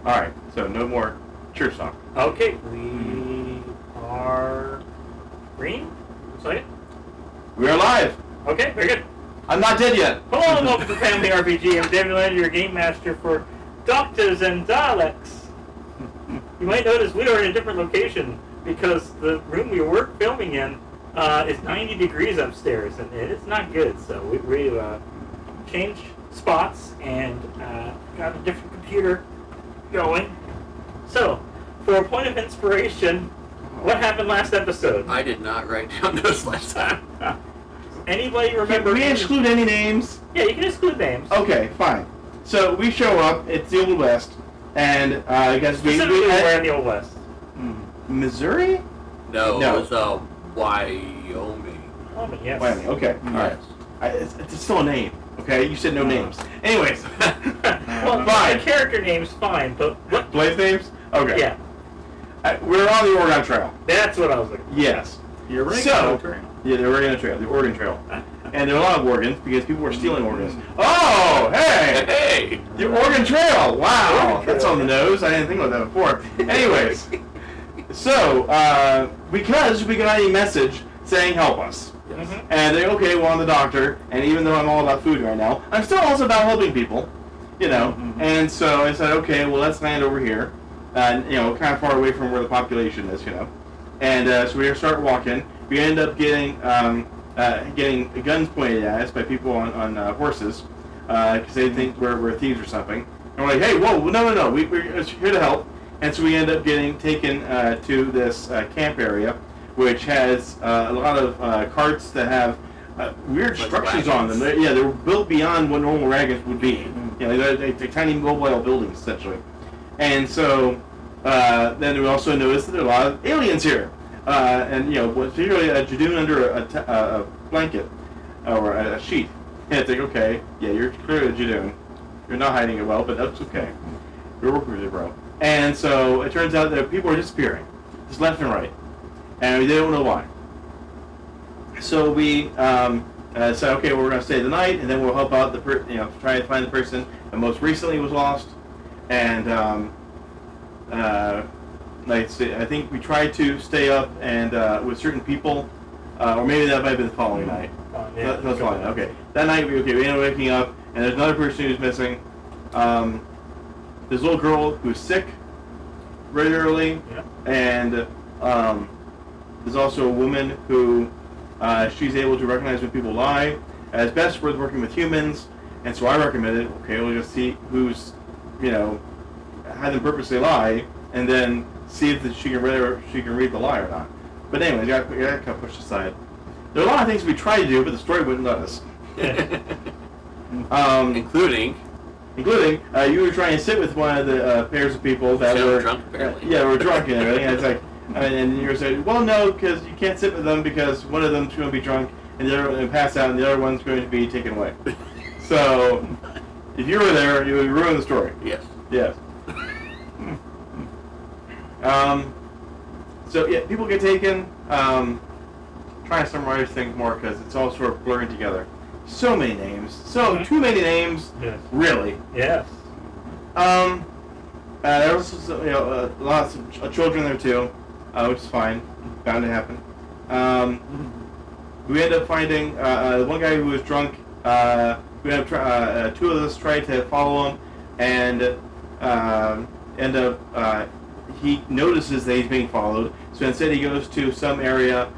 Alright, so no more church talk. Okay, we are green. Looks like it. We're alive! Okay, very good. I'm not dead yet! Hello and welcome to Family RPG. I'm David Leonard, your game master for Doctors and Daleks. You might notice we are in a different location because the room we were filming in is 90 degrees upstairs, and it's not good. So we changed spots and got a different computer going. So, for a point of inspiration, what happened last episode? I did not write down notes last time. Anybody remember? Can we exclude any names? Yeah, you can exclude names. Okay, fine. So we show up, it's the Old West, and I guess Specifically, we're in the Old West. Missouri? No, No. it was Wyoming. Oh, yes. Wyoming, okay. Alright. It's still a name, okay? You said no names. Anyways. Well, fine. the character name's fine, but what? Place names? Okay. Yeah, We're on the Oregon Trail. that's what I was looking for. Yes. You're right. So, yeah, the Oregon Trail, and there are a lot of organs because people were stealing organs. Oh, hey! Hey! The Oregon Trail! Wow! Oregon Trail. That's on the nose. I didn't think about that before. Anyways, so, because we got a message saying help us. Mhm. And they, okay, well, I'm the doctor, and even though I'm all about food right now, I'm still also about helping people, you know. Mhm. And so I said, okay, well, let's land over here, and you know, kind of far away from where the population is, you know. And so we start walking. We end up getting guns pointed at us by people on horses because they think we're thieves or something. And we're like, hey, whoa, no, we're here to help. And so we end up getting taken to this camp area, which has a lot of carts that have weird Like structures on them. wagons. They were built beyond what normal wagons would be. You know, they're tiny mobile buildings, essentially. And so then we also noticed that there are a lot of aliens here. And, you know, particularly a Jadoon under a blanket or a sheet. And it's like, okay, yeah, you're clearly a Jadoon. You're not hiding it well, but that's okay. You're working with it, bro. And so it turns out that people are disappearing, just left and right. And we don't know why. So we said, okay, well, we're going to stay the night, and then we'll help out try and find the person that most recently was lost. And I think we tried to stay up and with certain people, or maybe that might have been the following night. Yeah. That was following night. Okay, that night we ended up waking up, and there's another person who's missing. This little girl who's sick regularly, Yeah. and there's also a woman who she's able to recognize when people lie. It's best worth working with humans, and so I recommended, okay, we'll just see who's, you know, had them purposely lie, and then see if she can read the lie or not. But anyways, you got kind of pushed aside. There are a lot of things we tried to do, but the story wouldn't let us. Including you were trying to sit with one of the pairs of people that were drunk, apparently. we're drunk and everything. And it's like, and you were saying, well, no, because you can't sit with them because one of them's going to be drunk and the other one pass out, and the other one's going to be taken away. So, if you were there, you would ruin the story. Yes. Yes. So yeah, people get taken. Trying to summarize things more because it's all sort of blurring together. So many names. Too many names. Yes. Really. Yes. There was lots of children there too, which is fine. Bound to happen. We ended up finding one guy who was drunk. We ended up two of us tried to follow him, and end up he notices that he's being followed. So instead, he goes to some area,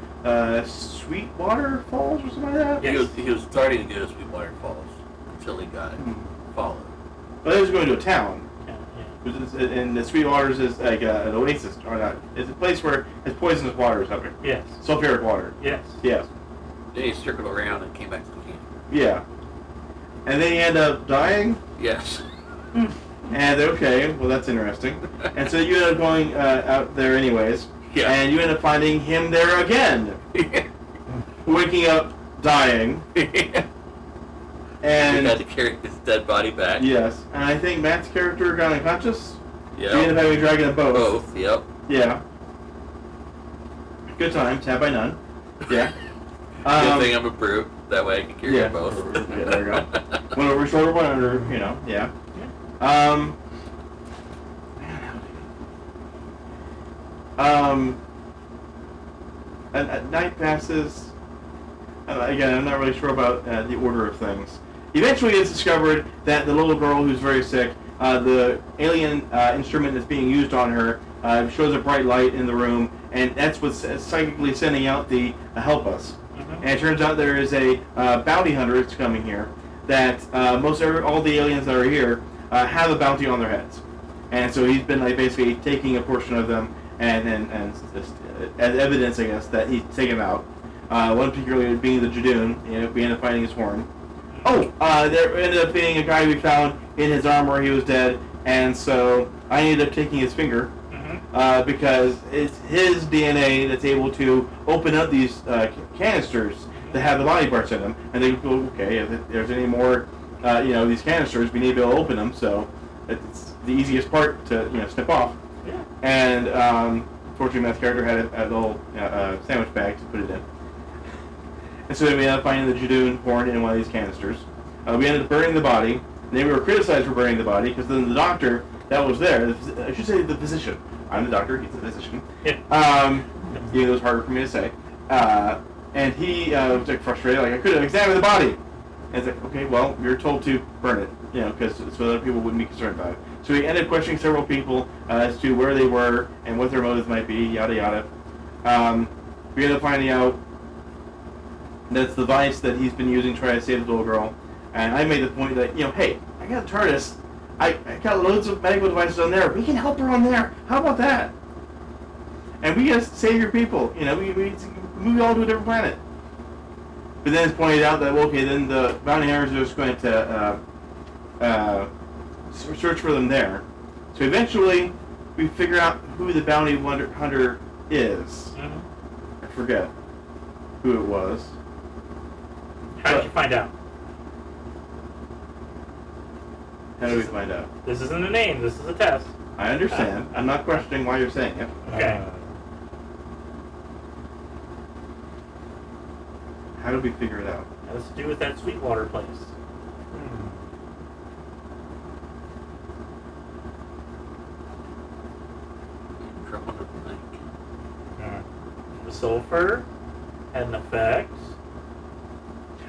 Sweetwater Falls or something like that. Yes. He was starting to go to Sweetwater Falls until he got followed. But he was going to a town. Yeah. And the Sweetwaters is like an oasis, or not? It's a place where it's poisonous water or something. Yes. Sulfuric water. Yes. Yes. Then he circled around and came back to the camp. Yeah. And then he ended up dying. Yes. And okay, well that's interesting. And so you end up going out there anyways. Yeah. And you end up finding him there again, waking up, dying. And we had to carry his dead body back. yes, and I think Matt's character got unconscious. Yeah. So you end up having to drag them both. Both. Yep. Yeah. Good times, had by none. Yeah. Good thing I'm a brute. That way I can carry Yeah. them both. Yeah, there you go. One over shoulder, one under, yeah. Night passes. Again, I'm not really sure about the order of things. Eventually, it's discovered that the little girl who's very sick, the alien instrument that's being used on her shows a bright light in the room, and that's what's psychically sending out the help us. Mm-hmm. And it turns out there is a bounty hunter that's coming here. That all the aliens that are here have a bounty on their heads, and so he's been basically taking a portion of them and as evidence, I guess, that he's taken out. One particularly being the Jadoon. We ended up finding his horn. Oh, there ended up being a guy we found in his armor. He was dead, and so I ended up taking his finger because it's his DNA that's able to open up these canisters that have the body parts in them. And they go, okay, if there's any more, these canisters, we need to be able to open them. So it's the easiest part to snip off. Yeah. And fortunately, Matt's character had a little sandwich bag to put it in. And so then we ended up finding the Jadoon horn in one of these canisters. We ended up burning the body. And then we were criticized for burning the body because then the doctor that was there, I should say the physician. I'm the doctor, he's the physician. Yeah. Even though it was harder for me to say. And he was frustrated, I couldn't examine the body. And it's like, okay, well, you're told to burn it, because so other people wouldn't be concerned about it. So we ended up questioning several people as to where they were and what their motives might be, yada yada. We ended up finding out that's the device that he's been using to try to save the little girl. And I made the point that, hey, I got a TARDIS. I got loads of medical devices on there. We can help her on there. How about that? And we gotta save your people. We move you all to a different planet. But then it's pointed out that, okay, then the bounty hunters are just going to search for them there. So eventually, we figure out who the bounty hunter is. Mm-hmm. I forget who it was. How did you find out? How do we find out? This isn't a name. This is a test. I understand. I'm not questioning why you're saying it. Okay. How did we figure it out? It has to do with that Sweetwater place. Trying to think. The sulfur had an effect.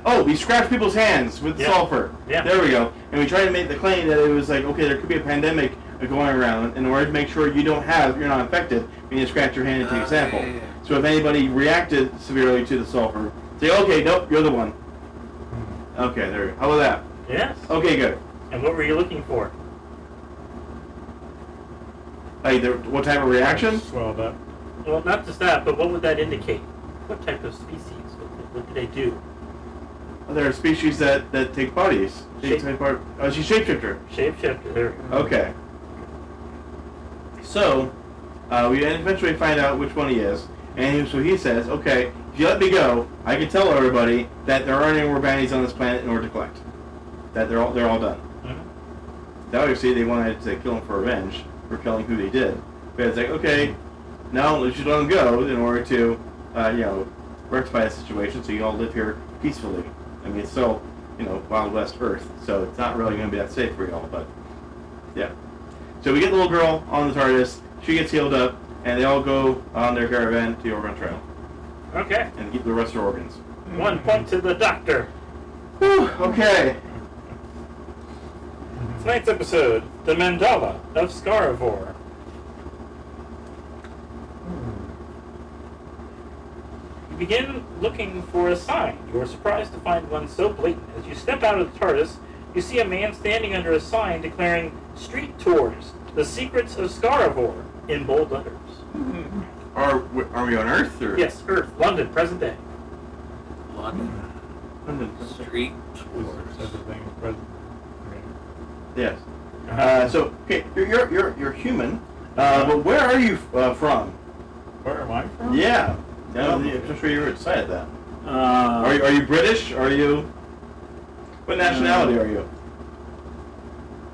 Oh, we scratched people's hands with sulfur. Yeah. There we go. And we tried to make the claim that it was like, okay, there could be a pandemic going around. In order to make sure you're not infected, you need to scratch your hand and take a sample. Yeah. So if anybody reacted severely to the sulfur, say, okay, nope, you're the one. Okay, there we go. How about that? Yes. Okay, good. And what were you looking for? What type of reaction? Swelled up. Well, not just that, but what would that indicate? What type of species? What do they do? There are species that take bodies. She's Shapeshifter. Shapeshifter. There we go. Okay. So, we eventually find out which one he is. And so he says, okay, if you let me go, I can tell everybody that there aren't any more bounties on this planet in order to collect. That they're all done. Mm-hmm. Now, obviously, they wanted to kill him for revenge for killing who they did. But it's like, okay, now let's just let them go in order to, rectify the situation so you all live here peacefully. I mean, it's still, Wild West Earth, so it's not really going to be that safe for y'all, but, yeah. So we get the little girl on the TARDIS, she gets healed up, and they all go on their caravan to the Oregon Trail. Okay. And keep the rest of their organs. 1 point to the doctor. Whew, okay. Tonight's episode, The Mandala of Scaravore. You begin looking for a sign. You are surprised to find one so blatant. As you step out of the TARDIS, you see a man standing under a sign declaring Street Tours, The Secrets of Scaravore, in bold letters. Are we on Earth? Or? Yes, Earth, London, present day. London London. Street Is Tours. everything present? Yes. So, okay, you're human, but where are you from? Where am I from? Yeah. No, I'm sure you were excited that. Uh, Are you British? Are you? What nationality are you?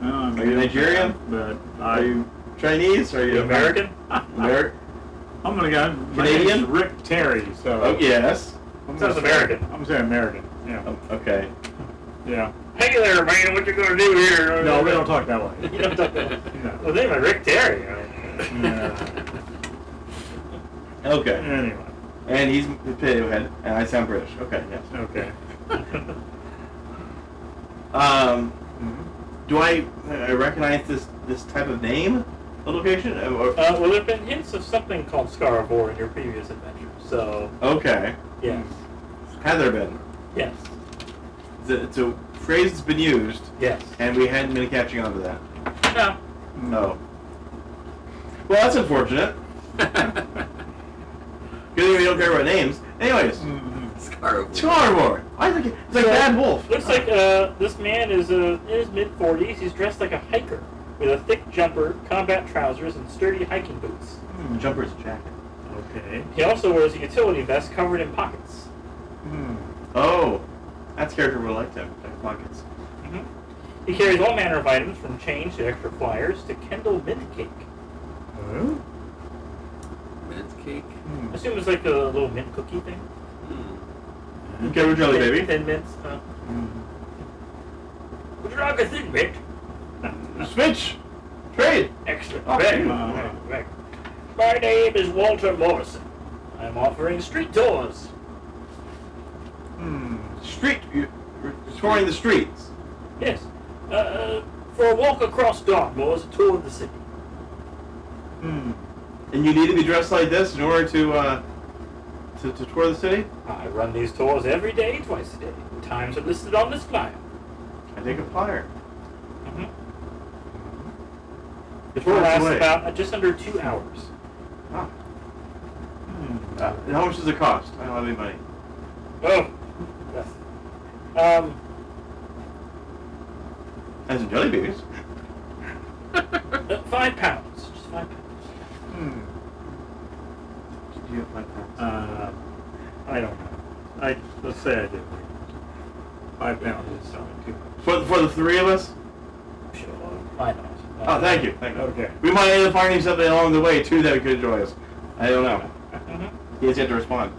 I'm Are you Nigerian? But Are you Chinese? Are you American? American? I'm gonna go. My Canadian? name's Rick Terry. So. Oh yes. I'm Sounds gonna American. I'm gonna say American. Yeah. Oh, okay. Yeah. Hey there, man, what you gonna do here? No, we don't talk that way. You don't talk that way. No. Well, name is Rick Terry. Yeah. Okay. Anyway. And he's the potato head, and I sound British. Okay, yes. Okay. Do I recognize this type of name? The location? well, there have been hints of something called Scaravore in your previous adventure, so Okay. yes. Have there been? Yes. It's a phrase that's been used, Yes. and we hadn't been catching on to that. No. No. Well, that's unfortunate. Good thing we don't care about names. Anyways, Scaravore. Scaravore. I think it's like So, Bad Wolf. Looks like this man is in his mid-40s. He's dressed like a hiker with a thick jumper, combat trousers, and sturdy hiking boots. Jumper's jacket. Okay. He also wears a utility vest covered in pockets. Oh, that's a character we like to have pockets. He carries all manner of items from change to extra flyers to Kendall mint cake. Oh. Mint cake. I assume it's like a little mint cookie thing. Okay, we're jelly, baby. Thin mints. Would you like a thin mint? Switch. Trade. Excellent. Oh, Very phew. good, very good, very good. My name is Walter Morrison. I'm offering street tours. Street. You're touring the streets. Yes. For a walk across Dartmoor as a tour of the city. And you need to be dressed like this in order to tour the city? I run these tours every day, twice a day. The times are listed on this flyer. I take a flyer. The tour Miles lasts away. about just under 2 hours. Ah. And how much does it cost? I don't have any money. Oh. As in jelly babies. £5. Just £5. Do you have £5? I don't know. Let's say I did. £5 is selling too much. For the three of us? Sure. Why not? Oh, thank you. Thank you. Okay. We might end up finding something along the way, too, that could enjoy us. I don't know. He has yet to respond.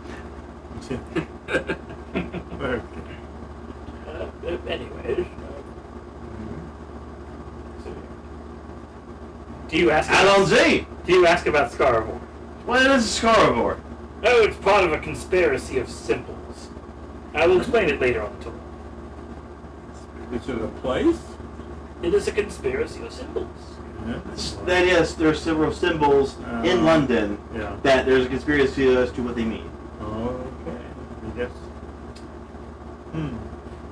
Okay. Anyways. Do you ask? Allons-y! Do you ask about Scaravore? What is Scaravore? Oh, it's part of a conspiracy of symbols. I will explain it later on the tour. Is it a place? It is a conspiracy of symbols. Then yes, there are several symbols in London Yeah. that there's a conspiracy as to what they mean. Okay. I guess.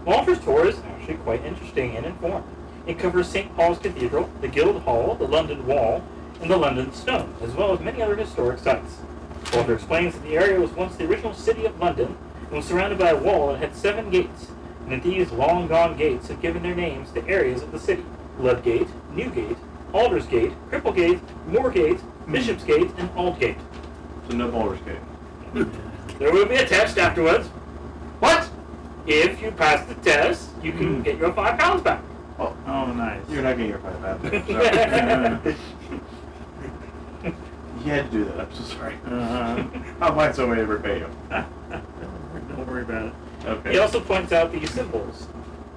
Walter's tour is actually quite interesting and informed. It covers St. Paul's Cathedral, the Guildhall, the London Wall, and the London Stone, as well as many other historic sites. Walter explains that the area was once the original city of London and was surrounded by a wall that had 7 gates, and that these long-gone gates have given their names to areas of the city: Ludgate, Newgate, Aldersgate, Cripplegate, Moorgate, Bishopsgate, and Aldgate. So no Baldur's Gate. There will be a test afterwards. What? If you pass the test, you can get your £5 back. Oh, Oh, nice. you're not getting your $5 back. You had to do that. I'm so sorry. I'll find some way to repay you. Don't worry about it. Okay. He also points out these symbols.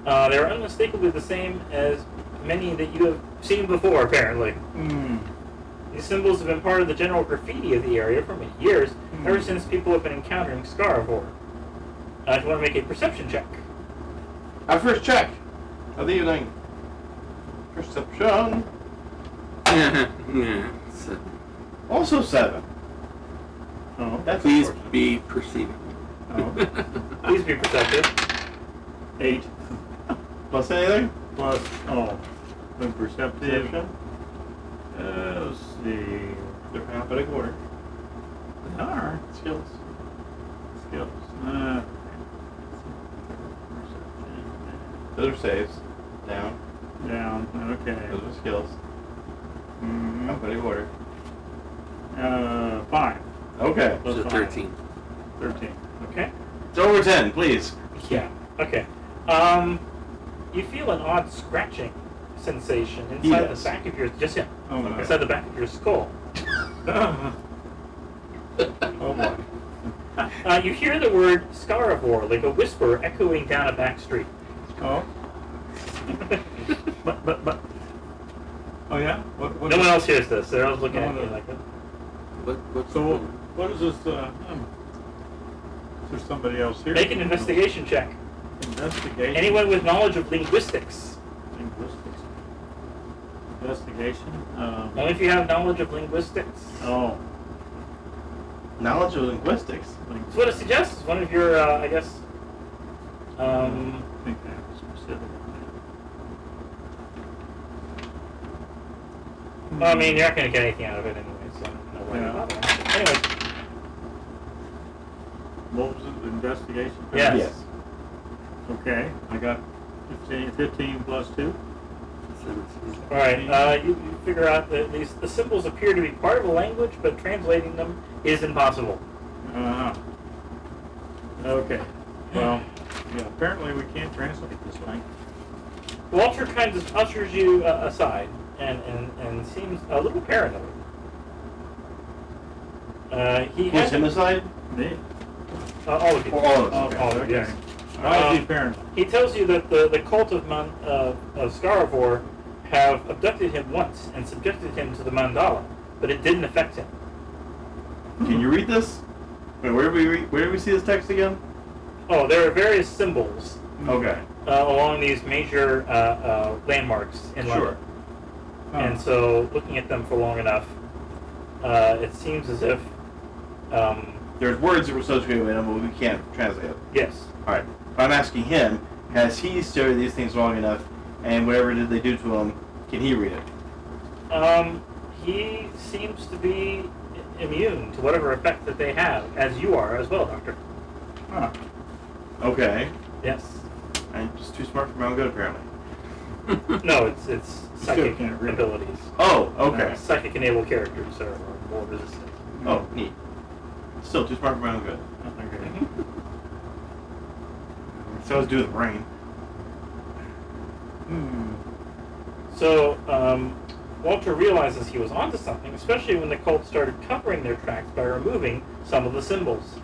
They are unmistakably the same as many that you have seen before, apparently. These symbols have been part of the general graffiti of the area for many years, ever since people have been encountering Scaravore. If you want to make a perception check. Our first check of the evening. Perception. So, Also 7. Oh. That's please unfortunate. be perceiving. Oh. Please be perceptive. 8 Plus anything? plus, the perceptive. Perception. Let's see. They're alphabetical order. They are. Skills. Skills. Those are saves. Down. Down. Okay. Those are skills. Alphabetical order. 5. Okay. Plus So 5. 13. 13. Okay? It's over 10, please. Yeah. Okay. You feel an odd scratching sensation inside Yes. the back of your Oh, no. inside the back of your skull. Oh, boy. You hear the word Scaravore like a whisper echoing down a back street. Oh. But. Oh, yeah? What? No one else hears this. They're all looking at No, you no. like that. What's So, What is this, is there somebody else here? Make an investigation check. Investigation? Anyone with knowledge of linguistics. Linguistics. Investigation? Only if you have knowledge of linguistics. Oh. Knowledge of linguistics. That's what it suggests. One of your, I guess, I think I have a specific. well, I mean, you're not going to get anything out of it anyway, so no worry Yeah. about it. Anyway, What was it, investigation? yes. Okay, I got 15 plus 2. All right, you figure out that the symbols appear to be part of a language, but translating them is impossible. Uh-huh. Okay, well, yeah, apparently we can't translate this thing. Walter kind of ushers you aside and seems a little paranoid. He Push has him aside? Me? all of you. Or all of us? All of you, Okay. yes. Why is he paranoid? He tells you that the cult of Scaravore have abducted him once and subjected him to the Mandala, but it didn't affect him. Can you read this? Wait, where do we see this text again? Oh, there are various symbols Okay. along these major landmarks in London. Sure. And so, looking at them for long enough, it seems as if, There's words that were associated with them, but we can't translate it. yes. All right. But I'm asking him, has he studied these things long enough, and whatever did they do to him, can he read it? He seems to be immune to whatever effect that they have, as you are as well, Doctor. Huh. Okay. Yes. I'm just too smart for my own good, apparently. No, it's psychic can't read it. abilities. Oh, okay. Psychic enabled characters are more resistant. Oh, neat. Still too smart for my own good. Okay. So let's do the brain. So, Walter realizes he was onto something, especially when the cult started covering their tracks by removing some of the symbols.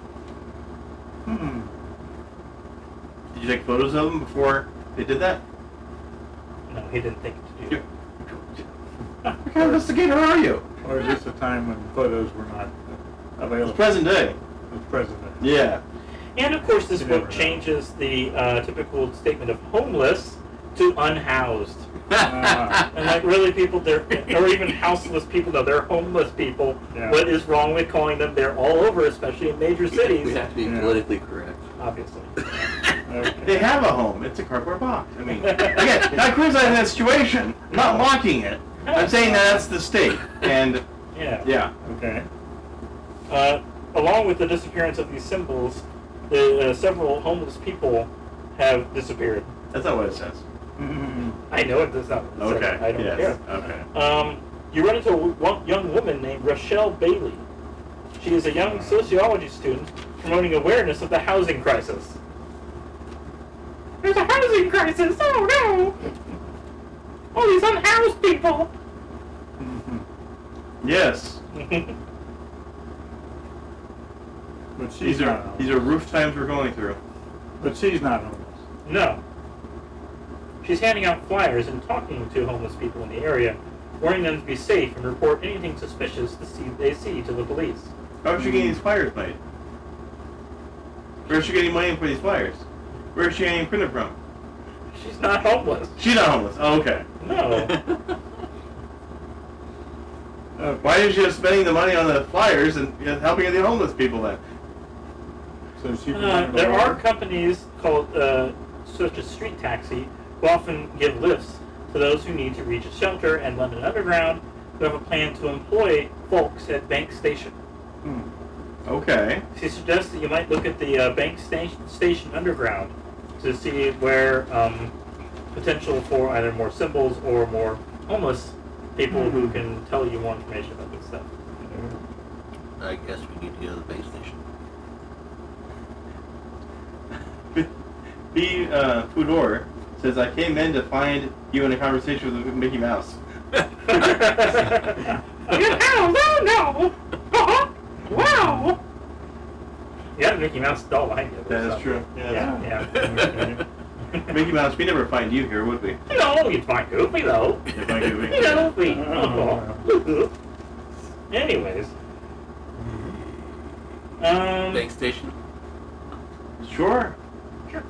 Did you take photos of them before they did that? No, he didn't think to do that. What kind of investigator are you? Or is this a time when photos were not available? It's present day. It's present day. Yeah. And of course, this You book never know. changes the typical statement of homeless to unhoused. And like really people, they're or even houseless people. No, they're homeless people. Yeah. What is wrong with calling them? They're all over, especially in major cities. We have to be Yeah. politically correct. Obviously. They Okay. have a home. It's a cardboard box. I mean, again, not criticizing that situation, not mocking it. I'm saying that that's the state. And, yeah. Okay. Along with the disappearance of these symbols, several homeless people have disappeared. That's not what it says. I know it does not. Okay. I don't yes. care. Okay. You run into a young woman named Rochelle Bailey. She is a young sociology student promoting awareness of the housing crisis. There's a housing crisis! Oh no! All these unhoused people! Yes. But she's These not are homeless. roof times we're going through. But she's not homeless. No. She's handing out flyers and talking to homeless people in the area, warning them to be safe and report anything suspicious they see to the police. How is she getting these flyers made? Where is she getting money for these flyers? Where is she getting printed from? She's not homeless. She's not homeless. Oh, okay. No. Why is she just spending the money on the flyers and helping the homeless people then? So she. There are companies called, such as Street Taxi, who often give lifts to those who need to reach a shelter, and London Underground, who have a plan to employ folks at Bank Station. Okay. She suggests that you might look at the Bank Station Underground to see where potential for either more symbols or more homeless people who can tell you more information about this stuff. I guess we need to go to the base station. B. Fudor says, I came in to find you in a conversation with Mickey Mouse. Oh no! Wow! You had a Mickey Mouse doll behind you. That is true. Yeah. Mickey Mouse, we never find you here, would we? No, you'd find Goofy though. If I could, we Goofy. Oh. Anyways, Bank station? Sure. Sure.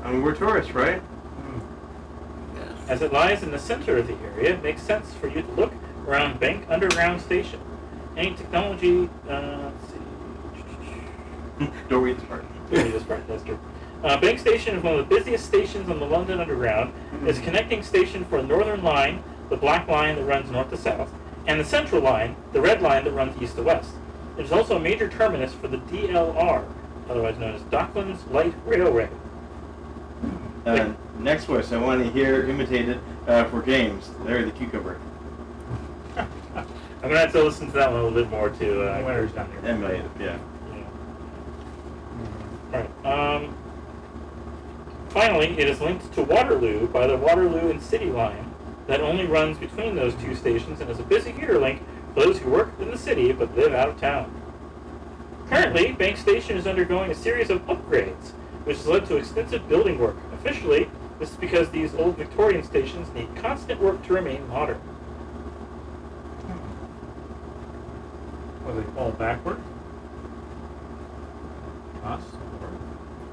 I mean, we're tourists, right? Yes. As it lies in the center of the area, it makes sense for you to look around Bank Underground Station. Any technology, let's see. Don't read this part. Don't read this part, that's true. Bank Station is one of the busiest stations on the London Underground. It's a connecting station for the Northern Line, the black line that runs north to south, and the Central Line, the red line that runs east to west. It is also a major terminus for the DLR, otherwise known as Docklands Light Railway. Next voice I want to hear imitated for games. Larry the Cucumber. I'm going to have to listen to that one a little bit more to Winter's down here. Emulated, yeah. Alright, finally, it is linked to Waterloo by the Waterloo and City line that only runs between those two stations and is a busy feeder link for those who work in the city but live out of town. Currently, Bank Station is undergoing a series of upgrades, which has led to extensive building work. Officially, this is because these old Victorian stations need constant work to remain modern. Well, they fall backward? Us?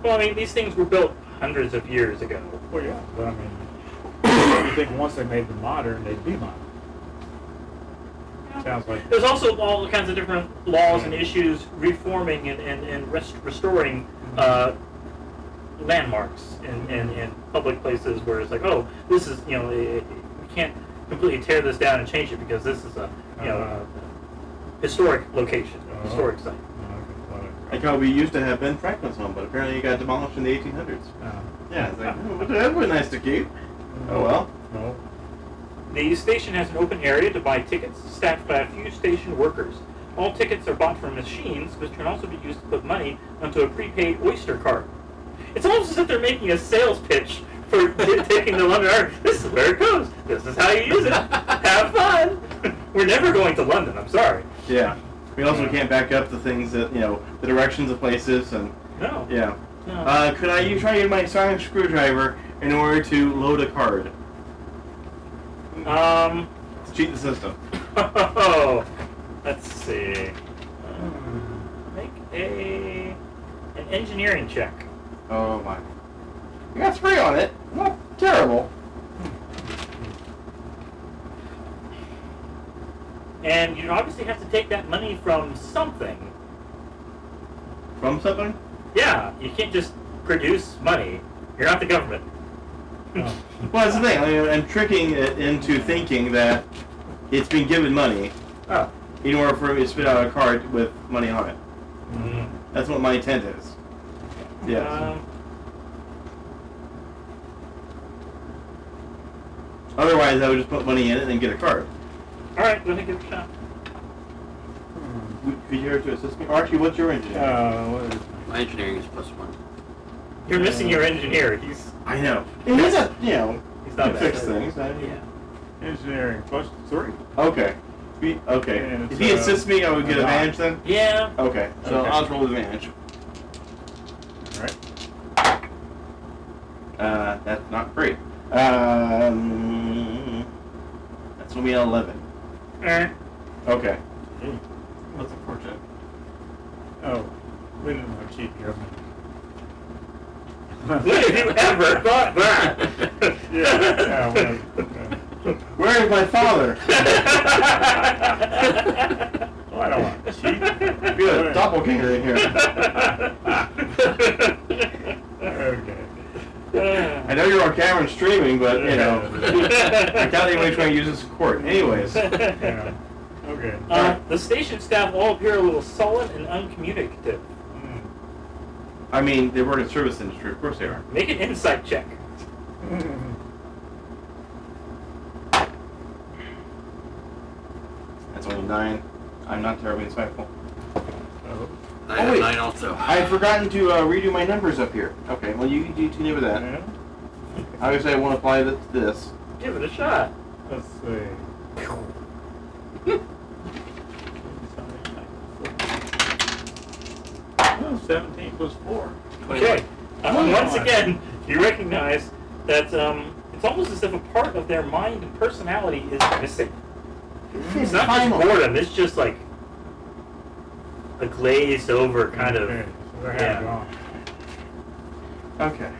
Well, I mean, these things were built hundreds of years ago. Well, yeah, but I mean, you think once they made them modern, they'd be modern. Sounds like... There's also all kinds of different laws and issues reforming and restoring landmarks in public places where it's like, oh, this is, you know, we can't completely tear this down and change it because this is a, you know, a historic location, historic site. I thought we used to have Ben Franklin's home, but apparently it got demolished in the 1800s. Yeah, it's like, oh, that would be nice to keep. Oh well. No. The station has an open area to buy tickets, staffed by a few station workers. All tickets are bought from machines, which can also be used to put money onto a prepaid Oyster card. It's almost as if they're making a sales pitch for taking the London Art. This is where it goes. This is how you use it. Have fun. We're never going to London. I'm sorry. Yeah. We also can't back up the things that, you know, the directions of places and... No. Yeah. No. Could I try to use my sonic screwdriver in order to load a card? To cheat the system. Oh, let's see. Make an engineering check. Oh my. You got 3 on it. Not terrible. And you obviously have to take that money from something. From something? Yeah, you can't just produce money. You're not the government. Oh. Well, that's the thing. I mean, I'm tricking it into thinking that it's been given money Oh. in order for me to spit out a card with money on it. Mm. That's what my intent is. Yes. Otherwise, I would just put money in it and then get a card. All right, go ahead and give it a shot. Could you here to assist me? Archie, what's your engineering? What is My engineering is +1. You're missing your engineer. He's I know. He's a, you know, he's he not can fix bad. things. Yeah. engineering +3? Okay. Okay. And If it's, he assists me, I would get a nine. advantage then? Yeah. Okay. So Okay. I'll just roll with advantage. Alright. That's not great. That's gonna be an 11. All right. Okay. That's unfortunate. Oh, we didn't have cheap here. When have you ever thought that? Yeah, Where is my father? well, I don't want to cheat. Be a doppelganger in here. Okay. I know you're on camera and streaming, but you know, I doubt anybody's trying to use this in court. Anyways. Yeah. Okay. The station staff all appear a little sullen and uncommunicative. I mean, they work in the service industry. Of course they are. Make an insight check. That's only 9. I'm not terribly insightful. Oh. I Oh, have wait. 9 also. I had forgotten to redo my numbers up here. Okay, well you continue with that. Yeah. Obviously I won't apply this. Give it a shot. Let's see. Oh, 17 plus 4. Okay. Oh, Once my. again, you recognize that it's almost as if a part of their mind and personality is missing. It's not just boredom. It's just like a glazed over kind of. Okay, so they're half Yeah. gone. Okay.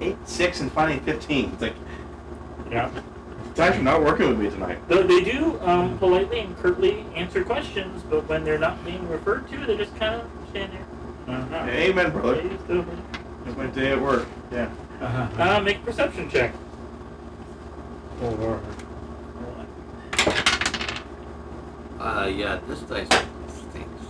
8, 6, and finding 15. It's like, Yeah. guys are not working with me tonight. Though they do politely and curtly answer questions, but when they're not being referred to, they just kind of stand there. Uh-huh. Amen, brother. They just do it. It's my day at work. Yeah. Uh-huh. Make a perception check. Oh, Lord. Yeah, this dice stinks.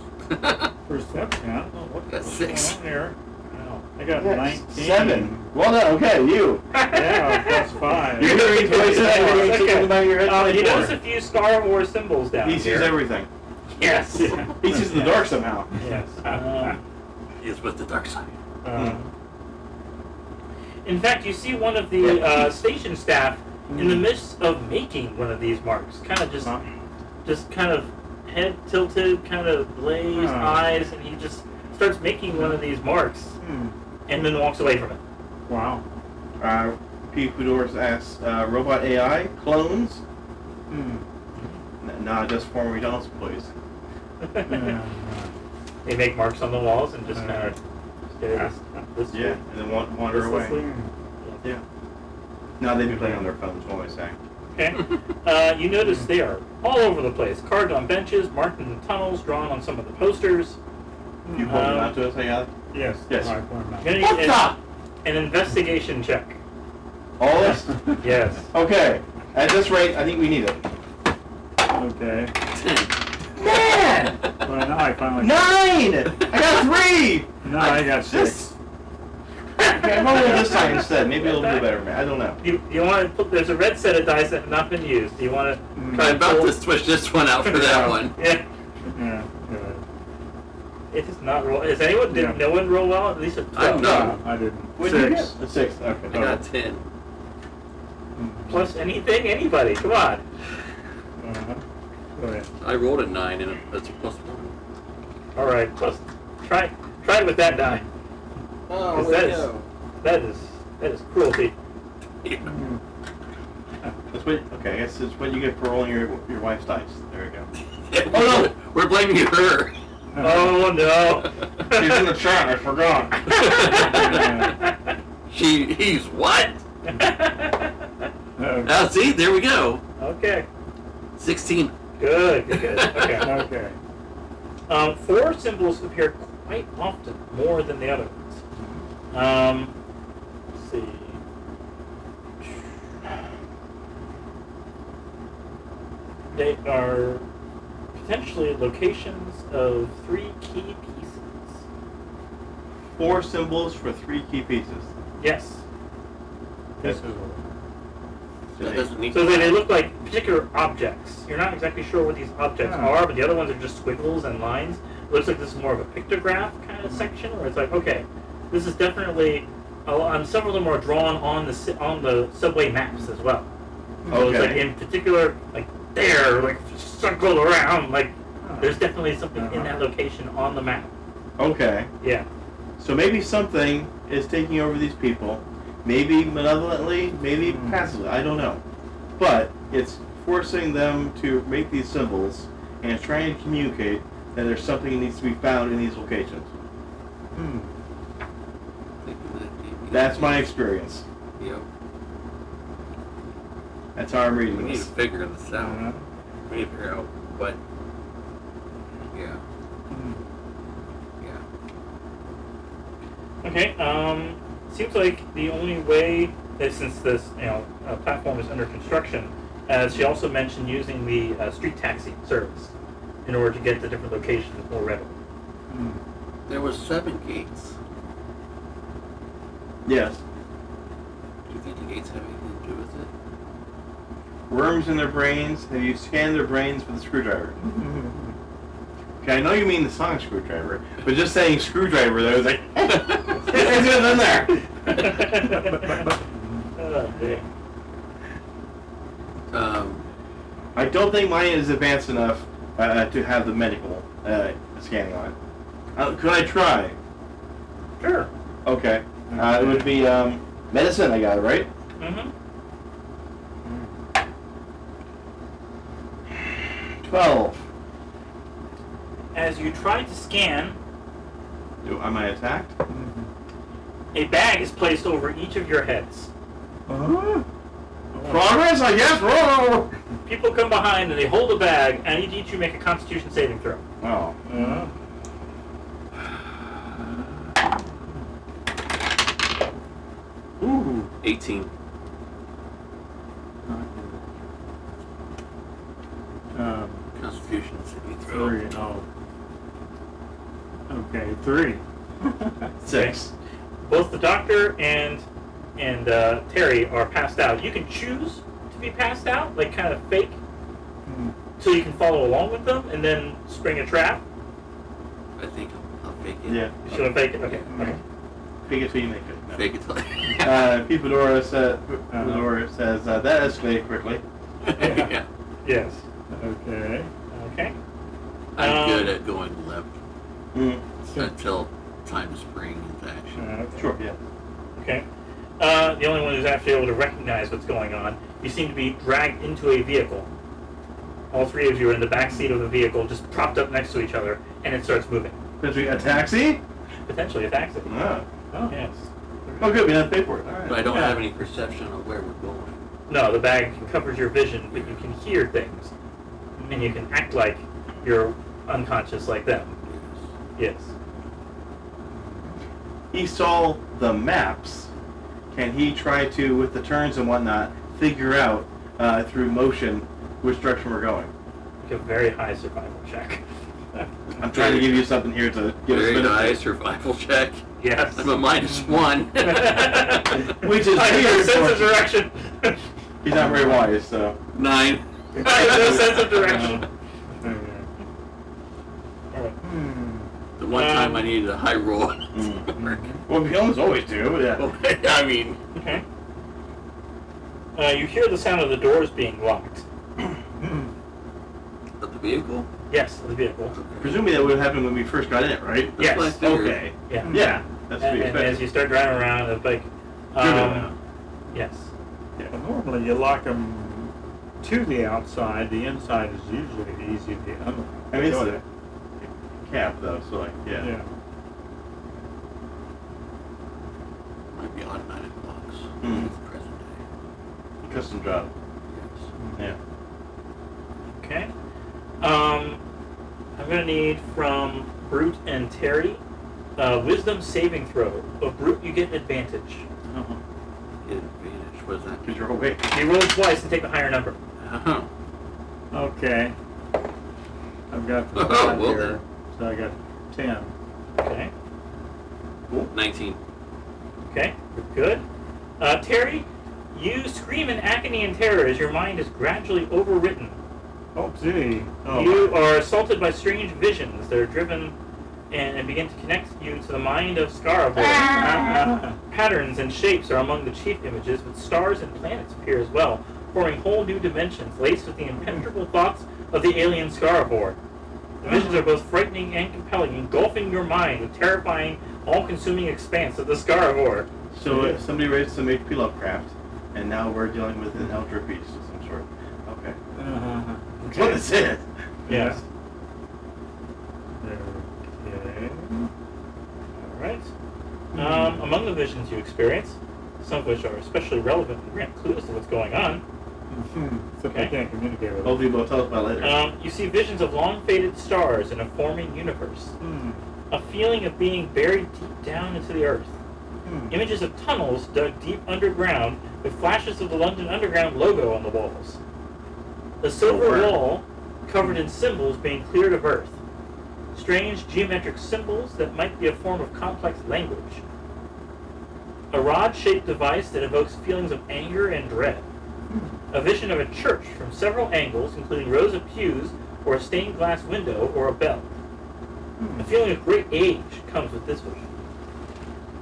Perception, I don't know Got what's 6. going on here. Wow. I got Yeah, 19. 7. Well done. Okay, you. Yeah, plus 5. You're hearing voices. You're thinking about your head. You notice a few Scaravore symbols down He here. sees everything. Yes. Yeah. He sees the dark somehow. Yes. He's with the dark side. In fact, you see one of the station staff in the midst of making one of these marks, kind of just kind of head tilted, kind of glazed eyes, and he just starts making one of these marks, and then walks away from it. Wow. P. Fudor's asks, robot AI clones? Nah, just former McDonald's employees. They make marks on the walls and just kind of stare this Yeah, and then wander away. Yeah. No, they'd be playing on their phones, what am I saying? Okay. You notice they are all over the place, carved on benches, marked in the tunnels, drawn on some of the posters. You pointed out to us, I got it? Yes. Yes. I pointed out. You're gonna need an investigation check. All this? Yes. Okay. At this rate, I think we need it. Okay. Man! Well, now I finally... 9! I got 3! No, I got 6. Okay, I'm gonna roll this time instead. Maybe it'll do better. I don't know. You want to put? There's a red set of dice that have not been used. Do you want to? I'm about to switch this one out for that one. Yeah. Yeah. Good. It is not roll. Is anyone? Did Yeah. no one roll well? At least a 12. No. I didn't. What did you 6. get? A 6. Okay. I got 10. Plus anything, anybody. Come on. Uh-huh. Go ahead. I rolled a 9 and that's a plus 1. All right. Plus, try it with that die. Oh, Because that is cruelty. Yeah. That's what, okay, I guess it's what you get for rolling your wife's dice. There you go. Oh no, we're blaming her. Oh no. She's in the chat, I forgot. He's what? Okay. Now see, there we go. Okay. 16. Good. Okay. Okay. 4 symbols appear quite often, more than the other ones. Let's see. They are potentially locations of 3 key pieces. 4 symbols for 3 key pieces. Yes. This is That doesn't need So they look like particular objects. You're not exactly sure what these objects are, but the other ones are just squiggles and lines. It looks like this is more of a pictograph kind of section, where it's like, okay, this is definitely. Several of them are drawn on the subway maps as well. So it's like in particular, like there, like circled around, like there's definitely something in that location on the map. Okay. Yeah. So maybe something is taking over these people. Maybe malevolently, maybe passively, I don't know. But it's forcing them to make these symbols and trying to communicate that there's something that needs to be found in these locations. That's my experience. Yep. That's how I'm We reading need to this. figure this out. We need to figure out what. Yeah. Yeah. Okay. Seems like the only way that since this platform is under construction, as she also mentioned using the street taxi service in order to get to different locations more readily. There was 7 gates. Yes. Do you think the gates have anything to do with it? Worms in their brains. Have you scanned their brains with a screwdriver? Okay, I know you mean the sonic screwdriver, but just saying screwdriver, though, is like, it's in there. Oh, dear. I don't think mine is advanced enough to have the medical scanning on it. Could I try? Sure. Okay. It would be medicine, I got it, right? Mm-hmm. 12. as you try to scan, Am I attacked? a bag is placed over each of your heads. Progress, I guess. Roll. People come behind and they hold a bag, and each of you make a Constitution saving throw. Oh. Ooh. 18. Constitution saving throw. 3. Oh. Okay, 3. 6. Both the doctor and Terry are passed out. You can choose to be passed out, like kind of fake, so you can follow along with them and then spring a trap. I think I'll fake it. Yeah. You should fake it. Okay. Okay. Fake it till you make it. No. Fake it till Pete Fedora says, that escalated quickly. yeah. Yes. Okay. Okay. I'm good at going left Mm. until time to spring into action. Okay. Sure, yeah. Okay. The only one who's actually able to recognize what's going on. You seem to be dragged into a vehicle. All three of you are in the back seat of the vehicle, just propped up next to each other, and it starts moving. Potentially a taxi? Potentially a taxi. Oh. Yes. Oh, good. We didn't pay for it. All right. But I don't Yeah. have any perception of where we're going. No, the bag covers your vision, but you can hear things, and you can act like you're unconscious like them. Yes. He saw the maps. Can he try to, with the turns and whatnot, figure out through motion which direction we're going? Make a very high survival check. I'm trying to give you something here to give us a Very bit of nice survival check. Yes. I'm a -1. Which is I have no weird. sense of direction. He's not very wise, so. 9. I have no sense of direction. Alright. The one time I needed a high roll. Well, we always do, yeah. I mean, Okay. You hear the sound of the doors being locked. of the vehicle? Yes, of the vehicle. Presumably that would have happened when we first got in it, right? That's what I Yes. figured. Okay. Yeah. Yeah, that's to be And as expected. you start driving around, it's like, Driven yes. Well, normally you lock them to the outside. The inside is usually easy to unlock. I mean, it's a cab, though, so, like, yeah. Yeah. Might be automatic locks. Hmm. It's present day. Custom job. Yes. Yeah. Okay. I'm going to need from Brute and Terry wisdom saving throw. Of Brute, you get advantage. Get advantage. What is that? Because you're awake. You roll twice and take the higher number. Uh-huh. Okay. I've got the Oh, 5 well here, then. so I got 10. Okay. Cool. 19. Okay. Good. Terry, you scream in agony and terror as your mind is gradually overwritten. Oh, gee. Oh. You are assaulted by strange visions that are driven and begin to connect you to the mind of Scaravore. Patterns and shapes are among the chief images, but stars and planets appear as well, forming whole new dimensions laced with the impenetrable thoughts of the alien Scaravore. The visions are both frightening and compelling, engulfing your mind with terrifying, all-consuming expanse of the Scaravore. So somebody raised some HP Lovecraft, and now we're dealing with an Elder Beast of some sort. Okay. That's what this is. Yes. Okay. All right. Among the visions you experience, some of which are especially relevant and grant clues to what's going on, So Okay. I can't communicate with them. Hopefully we'll tell us about it later. you see visions of long-faded stars in a forming universe. A feeling of being buried deep down into the earth. Images of tunnels dug deep underground with flashes of the London Underground logo on the walls. A silver wow. wall covered in symbols being cleared of earth. Strange geometric symbols that might be a form of complex language. A rod-shaped device that evokes feelings of anger and dread. A vision of a church from several angles, including rows of pews or a stained glass window or a bell. A feeling of great age comes with this vision.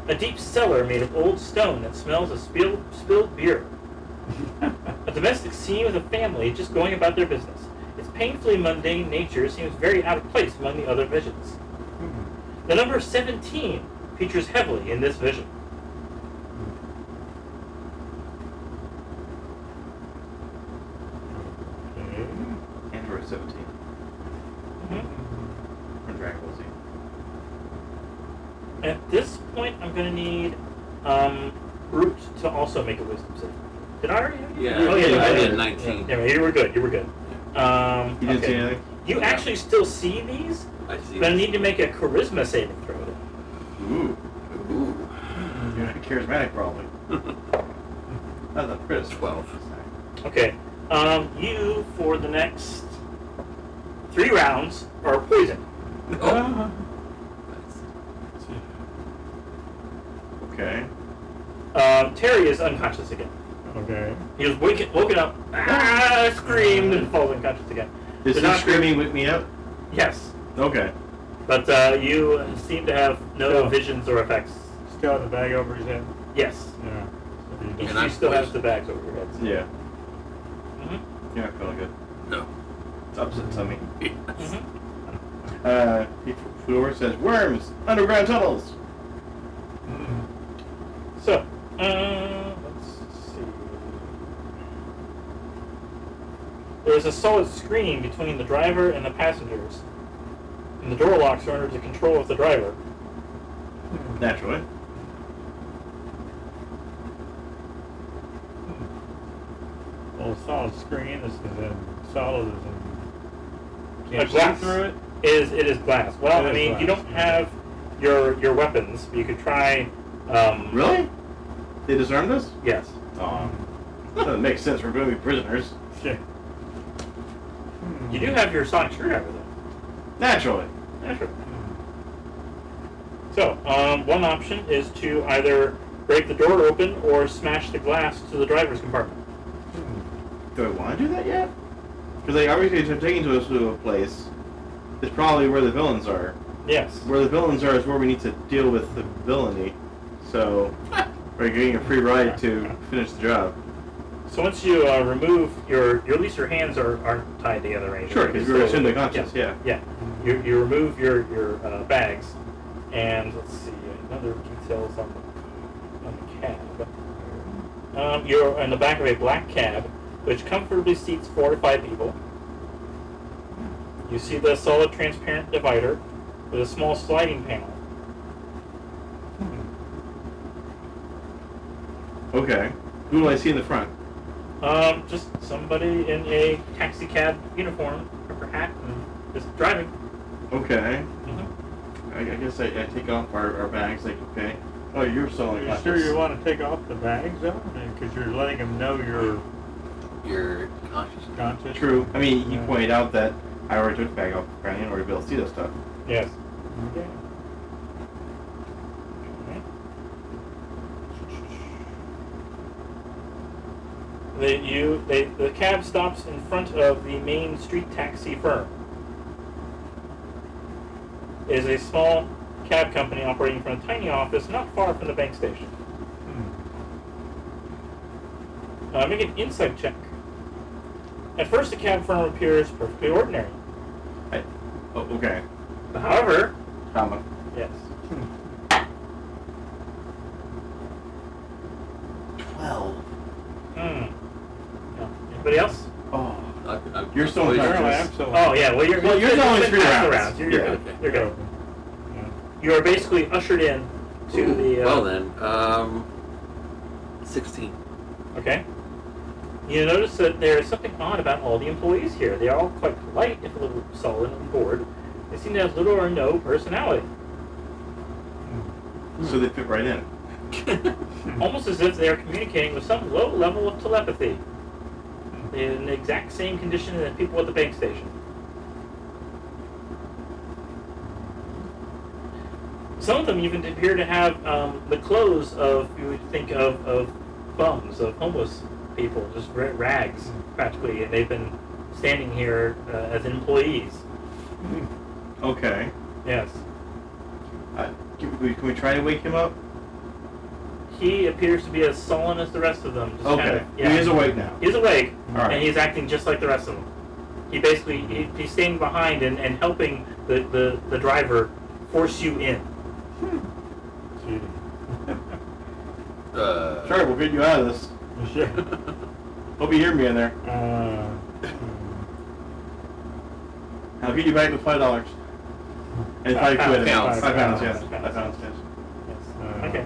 A deep cellar made of old stone that smells of spilled beer. A domestic scene with a family just going about their business. Its painfully mundane nature seems very out of place among the other visions. The number 17 features heavily in this vision. Android 17. Or At this point, I'm going to need Brute to also make a wisdom save. Did I already? Yeah, Oh, yeah, I you did did. 19. Yeah, you were good. You were good. You didn't see anything? You actually still see these, I see. but I need to make a charisma saving throw. Ooh. Ooh. You're not charismatic, probably. That's a crit. 12. Okay. You, for the next 3 rounds, are poisoned. Oh. Okay. Terry is unconscious again. Okay. He was woken up, screamed, and falls unconscious again. Is The he doctor- screaming with me up? Yes. Okay. But you seem to have no So- visions or effects. Still have the bag over his head? Yes. Yeah. So you He And I'm still has poisoned. the bags over your heads. Yeah. Mm-hmm. You're not feeling good. No. It's upset tummy. Yes. Mm-hmm. He flew over and says, worms! Underground tunnels! So, let's see. There's a solid screen between the driver and the passengers. And the door locks are under the control of the driver. Naturally. Well, solid screen, this is in solid as in... A Can't glass. see through it? It is glass. Well, It I is mean, glass. you don't have your weapons. You could try. Really? They disarmed us? Yes. Oh. Doesn't make sense. We're going to be prisoners. Shit. You do have your sonic screwdriver though. Naturally. Yeah, sure. So, one option is to either break the door open or smash the glass to the driver's compartment. Do I want to do that yet? Because they obviously are taking us to a place. It's probably where the villains are. Yes. Where the villains are is where we need to deal with the villainy. So, we're getting a free ride to finish the job. So once you remove at least your hands aren't tied together or anything. Sure, because we were assumed unconscious, yeah. Yeah. You remove your bags, and let's see another details on the cab. You're in the back of a black cab, which comfortably seats 4 to 5 people. You see the solid transparent divider with a small sliding panel. Okay. Who do I see in the front? Just somebody in a taxi cab uniform, or hat, and just driving. Okay. Mm-hmm. I guess I take off our bags, like, okay. Oh, you're so You sure you want to take off the bags, though? Because you're letting them know you're conscious. conscious. True. I mean, he Yeah. pointed out that I already took the bag off, apparently, in order to be able to see this stuff. Yes. Okay. The cab stops in front of the main street taxi firm. It is a small cab company operating from a tiny office not far from the bank station. Make an insight check. At first, the cab firm appears perfectly ordinary. Oh, okay. However, Comma. yes. 12. Yeah. Anybody else? Oh. I'm You're still poisoned. unconscious. Apparently, I'm still... Oh yeah. Well, you're Well, you're only 3 past the rounds. You're Yeah. good. Okay. You're good. Yeah. You are basically ushered in to Ooh, the. well then, 16. Okay. You notice that there is something odd about all the employees here. They are all quite polite, if a little sullen and bored. They seem to have little or no personality. So they fit right in. Almost as if they are communicating with some low level of telepathy. They're in the exact same condition as people at the bank station. Some of them even appear to have the clothes of, you would think of bums, of homeless people, just rags, practically, and they've been standing here as employees. Okay. Yes. Can we try to wake him up? He appears to be as sullen as the rest of them. Just Okay. kind of, yeah. He is awake now. He's awake, All right. and he's acting just like the rest of them. He basically, he's standing behind and helping the driver force you in. Cheating. Sure, we'll get you out of this. Sure. Hope you hear me in there. I'll get you back with $5. And 5 quid. Pounds. £5, yes. £5. £5, yes. Okay.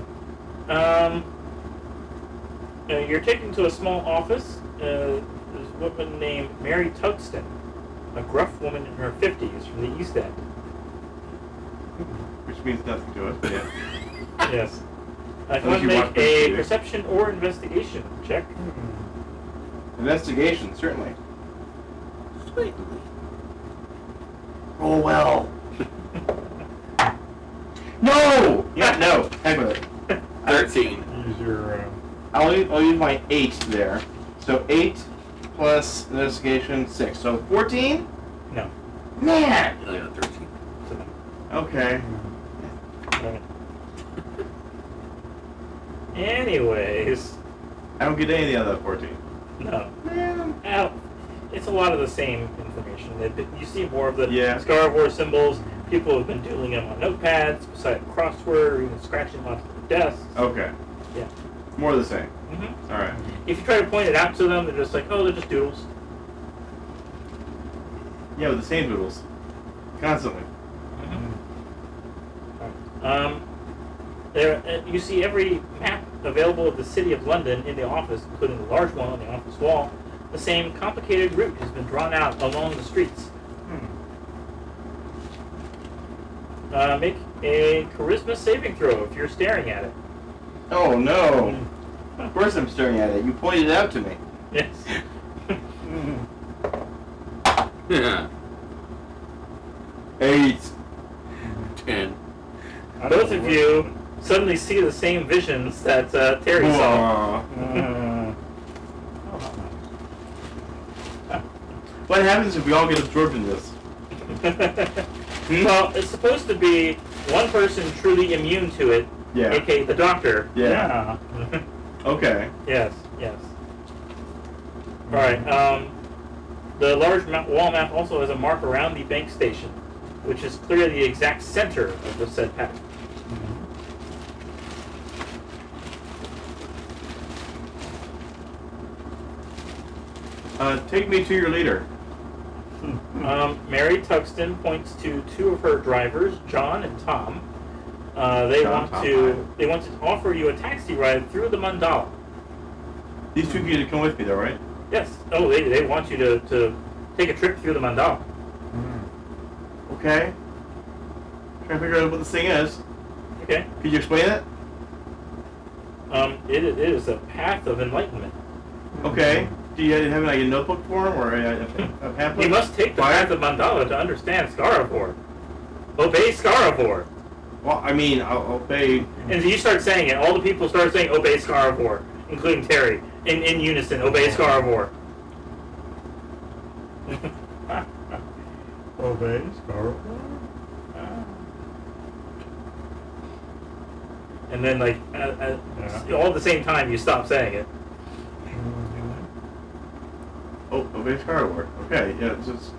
You're taken to a small office. There's a woman named Mary Tugston, a gruff woman in her 50s from the East End. Which means nothing to us. Yeah. Yes. If you Unless want to you make want to a see it. perception or investigation check. Investigation, certainly. Sweet. Oh well. No. Yeah. No. Heck with it. 13. Use your, I'll use my 8 there. So 8 plus investigation 6. So 14. No. Man. I got 13. Okay. Alright. Anyways, I don't get any of the other 14. no. Man. It's a lot of the same information. You see more of the Yeah. Scaravore symbols. People have been doodling them on notepads, beside a crossword, or even scratching them onto the desks. Okay. Yeah. More of the same. Mm-hmm. All right. If you try to point it out to them, they're just like, oh, they're just doodles. Yeah, with the same doodles. Constantly. There, you see every map available of the city of London in the office, including the large one on the office wall. The same complicated route has been drawn out along the streets. Make a charisma saving throw if you're staring at it. Oh no. Of course I'm staring at it. You pointed it out to me. Yes. Yeah. 8. 10. Both of you suddenly see the same visions that Terry saw. What happens if we all get absorbed in this? Well, it's supposed to be one person truly immune to it, Yeah. aka the doctor. Yeah. Okay. Yes, yes. Alright, the large wall map also has a mark around the bank station, which is clearly the exact center of the said path. Take me to your leader. Mary Tugston points to two of her drivers, John and Tom. They want to offer you a taxi ride through the Mandala. These two get to come with me, though, right? Yes. Oh, they want you to take a trip through the Mandala. Okay. Trying to figure out what this thing is. Okay. Could you explain it? It is a path of enlightenment. Okay. Do you have like a notebook for him or a pamphlet? You must take the path of Mandala to understand Scaravore. Obey Scaravore. Well, I mean, I'll obey. And you start saying it. All the people start saying obey Scaravore, including Terry, in unison. Obey Scaravore. Obey Scaravore? And then, like, all at the same time, you stop saying it. Oh, obey Scaravore. Okay, yeah, let's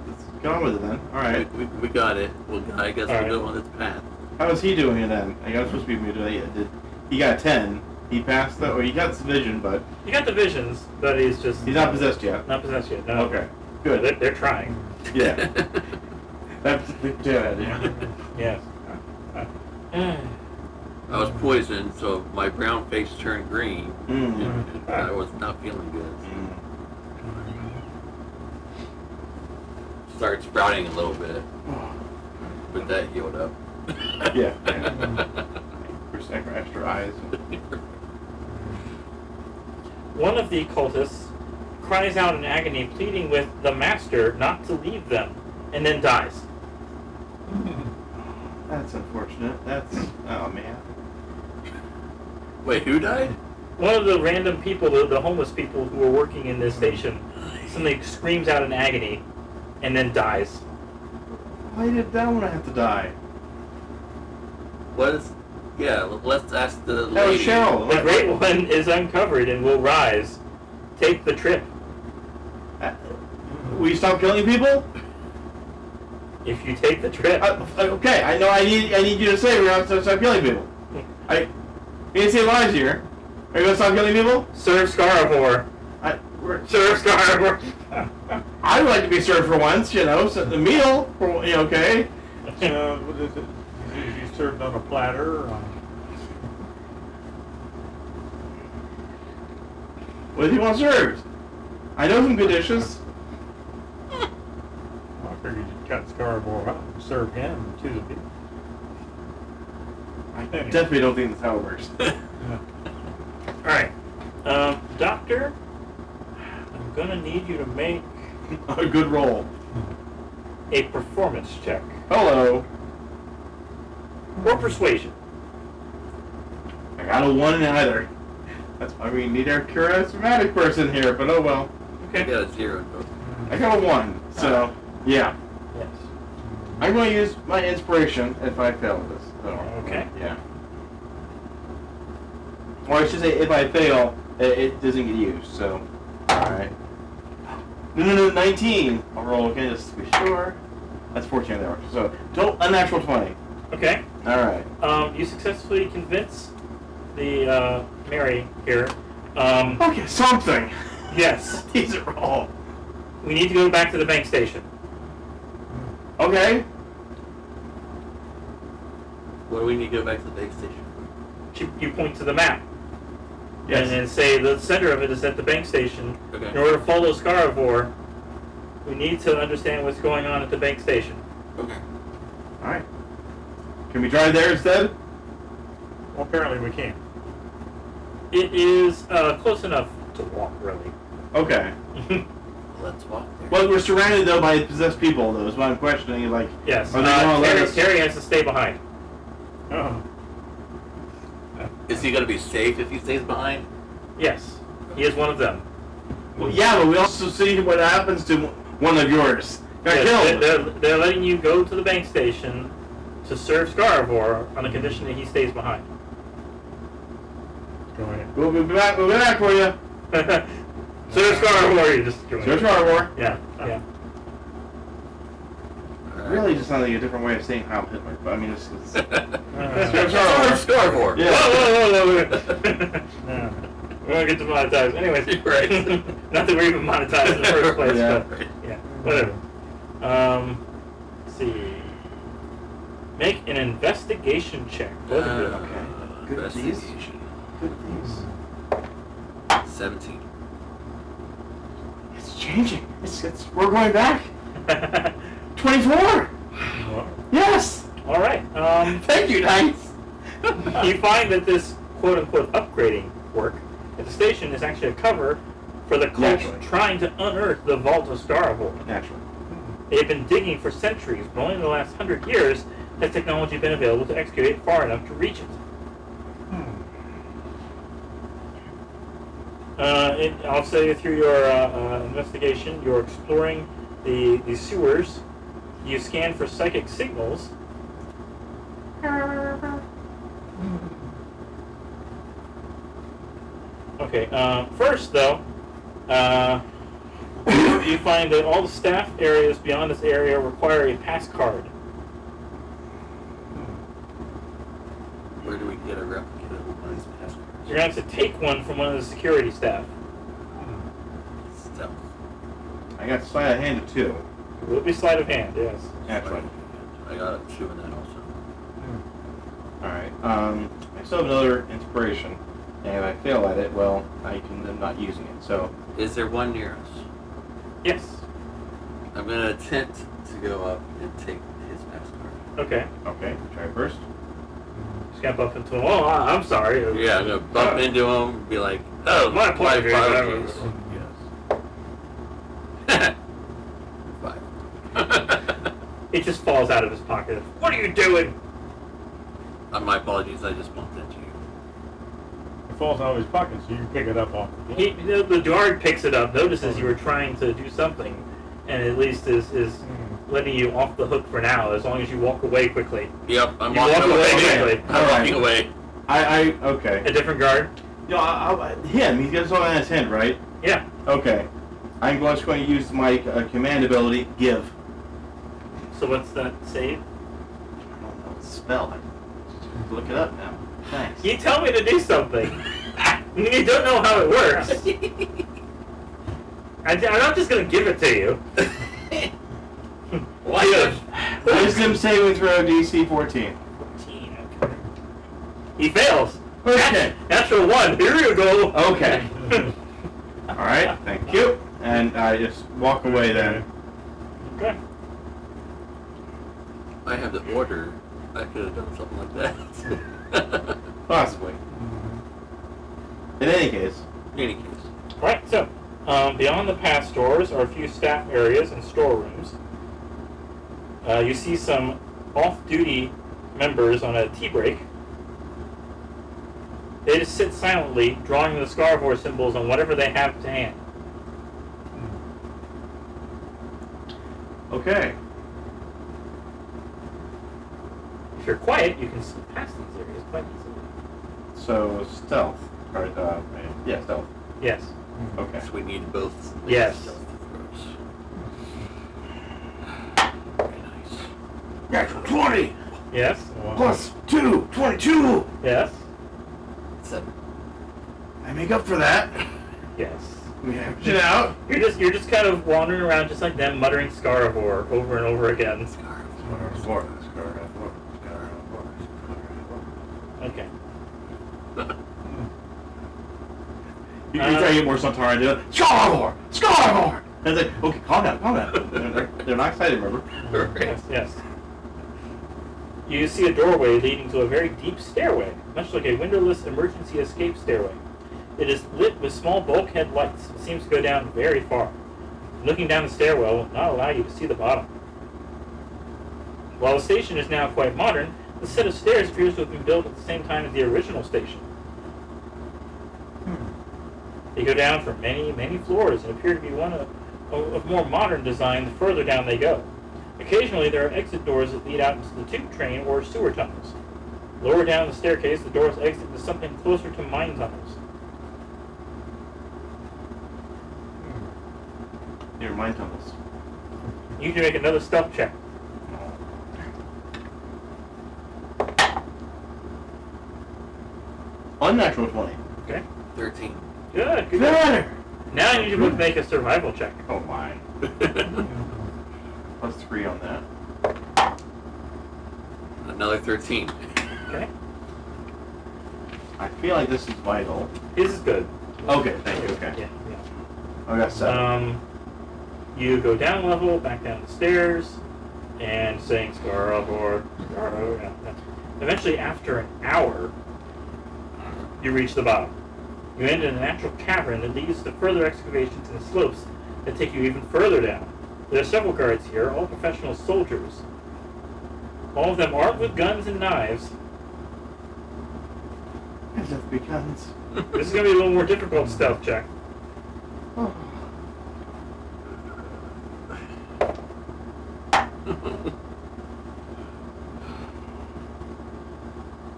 get on with it then. All right. We got it. Well, I guess All we'll go on this path. How is he doing it then? I guess supposed to be me doing it. He got 10. He passed the, or he got the vision, but You got the visions, but he's just he's not possessed yet. not possessed yet. No. Okay, good. They're trying. Yeah. That's yeah. Yes. I was poisoned, so my brown face turned green. Mm. And I was not feeling good. Mm. Started sprouting a little bit, but that healed up. Yeah. Extra eyes. One of the cultists cries out in agony, pleading with the master not to leave them, and then dies. That's unfortunate. That's oh man. Wait, who died? One of the random people, the homeless people who were working in this station, suddenly screams out in agony, and then dies. Why did that one have to die? Let's ask the That was lady. Cheryl. The Great One is uncovered and will rise. Take the trip. Will you stop killing people? If you take the trip. Okay, I know. I need you to say we're not to stop killing people. You didn't say lies here. Are you gonna stop killing people? Serve Scaravore. Serve Scaravore. I would like to be served for once. You know, so the meal. What is it? Is he served on a platter? What do you want served? I know some good dishes. I figured you'd cut Scaravore out and serve him to the people. I definitely don't think that's how it works. All right, Doctor, I'm gonna need you to make A good roll. a performance check Hello. or persuasion. I got a 1 in either. That's why we need our charismatic person here, but oh well. I Okay. got a 0 in both. I got a 1, so yeah. Yes. I'm going to use my inspiration if I fail this. So, Okay. Yeah. Or I should say, if I fail, it doesn't get used, so. Alright. No, 19! I'll roll again just to be sure. That's 14 there. So, total unnatural 20. Okay. Alright. You successfully convince the Mary here. Okay, something! Yes. Decent roll. We need to go back to the bank station. Okay. What do we need to go back to the base station? You point to the map. Yes. And then say the center of it is at the bank station. Okay. In order to follow Scaravore, we need to understand what's going on at the bank station. Okay. Alright. Can we drive there instead? Well, apparently we can. It is close enough to walk, really. Okay. Let's walk there. Well, we're surrounded though by possessed people, though. Is what I'm questioning. Like, Yes. are they going to let us? Terry has to stay behind. Oh. Is he going to be safe if he stays behind? Yes. He is one of them. Well, yeah, but we also see what happens to one of yours. Got Yes, killed. they're letting you go to the bank station to serve Scaravore on the condition that he stays behind. Go ahead. We'll be back. We'll be back for you. Serve Scaravore, you just join. Search Scaravore. Yeah, yeah. Alright. Really, just sounds like a different way of saying Heil Hitler. But I mean, it's Serve Scaravore. Scaravore. Yeah. Whoa. No. We won't get demonetized. Anyways. Right. Not that we're even monetized in the first place, Yeah. but yeah, whatever. Let's see. Make an investigation check. Both of you. Okay. Good with these. Investigation. Good things. 17. It's changing. It's. We're going back. 24. Well, Yes. All right. Thank you, Knights. You find that this quote-unquote upgrading work at the station is actually a cover for the cult Naturally. trying to unearth the vault of Scaravore. Naturally. They've been digging for centuries, but only in the last 100 years has technology been available to excavate far enough to reach it. I'll say through your investigation, you're exploring the sewers. You scan for psychic signals. Okay, first though, you find that all the staff areas beyond this area require a pass card. Where do we get a replica of one of these passwords? You're going to have to take one from one of the security staff. Stealth. I got sleight of hand of 2. It will be sleight of hand, yes. Naturally. I got a 2 in that also. Alright, I still have another inspiration, and if I fail at it, well, I can end up not using it, so... Is there one near us? Yes. I'm going to attempt to go up and take his passcard. Okay. Okay, try first. Just got bump into him. Oh, I'm sorry. Yeah, I'm going to bump into him and be like, oh, My apologies. apologies. Yes. 5. It just falls out of his pocket. What are you doing? My apologies, I just bumped into you. it falls out of his pocket, so you can pick it up off the floor. The guard picks it up, notices you were trying to do something, and at least is letting you off the hook for now, as long as you walk away quickly. Yep, I'm You walking walk away away. quickly. I'm walking away. Okay. A different guard? You know, him, he's got something in his hand, right? Yeah. Okay. I'm just going to use my command ability, give. So what's that save? I don't know what spell. I have to look it up now. Thanks. You tell me to do something. You don't know how it works. I'm not just going to give it to you. Why? Wisdom saving throw DC 14. 14, okay. He fails. Okay. Natural 1. Here you go. Okay. All right, thank you. And I just walk away then. Okay. I have the order. I could have done something like that. Possibly. In any case. In any case. Right, so, beyond the past doors are a few staff areas and storerooms. You see some off-duty members on a tea break. They just sit silently, drawing the Scaravore symbols on whatever they have to hand. Okay. If you're quiet, you can slip past these areas quite easily. So stealth. Or, yeah, stealth. Yes. Okay. So we need both. Yes. Very nice. Natural 20 Yes. plus 2, 22. Yes. 7. I make up for that. Yes. We average it out. You're just kind of wandering around just like them, muttering Scaravore over and over again. Scaravore. Okay. You try to get more Suntar and do it. Scaravore! Scaravore! And it's like, okay, calm down. They're not excited, remember? Yes, yes. You see a doorway leading to a very deep stairway, much like a windowless emergency escape stairway. It is lit with small bulkhead lights and seems to go down very far. Looking down the stairwell will not allow you to see the bottom. While the station is now quite modern, the set of stairs appears to have been built at the same time as the original station. They go down for many, many floors and appear to be one of more modern design the further down they go. Occasionally, there are exit doors that lead out into the tube train or sewer tunnels. Lower down the staircase, the doors exit into something closer to mine tunnels. Near mine tunnels. You can make another stealth check. Unnatural 20. Okay. 13. Good. Good. Better! Now you need to both make a survival check. Oh my. Plus 3 on that. Another 13. Okay. I feel like this is vital. This is good. Okay, thank you. Okay. Yeah. I got 7. You go down level, back down the stairs, and saying Scaravore. Yeah. Eventually, after an hour, you reach the bottom. You end in a natural cavern that leads to further excavations in the slopes that take you even further down. There are several guards here, all professional soldiers. All of them armed with guns and knives. I love big guns. This is going to be a little more difficult stealth check. Oh.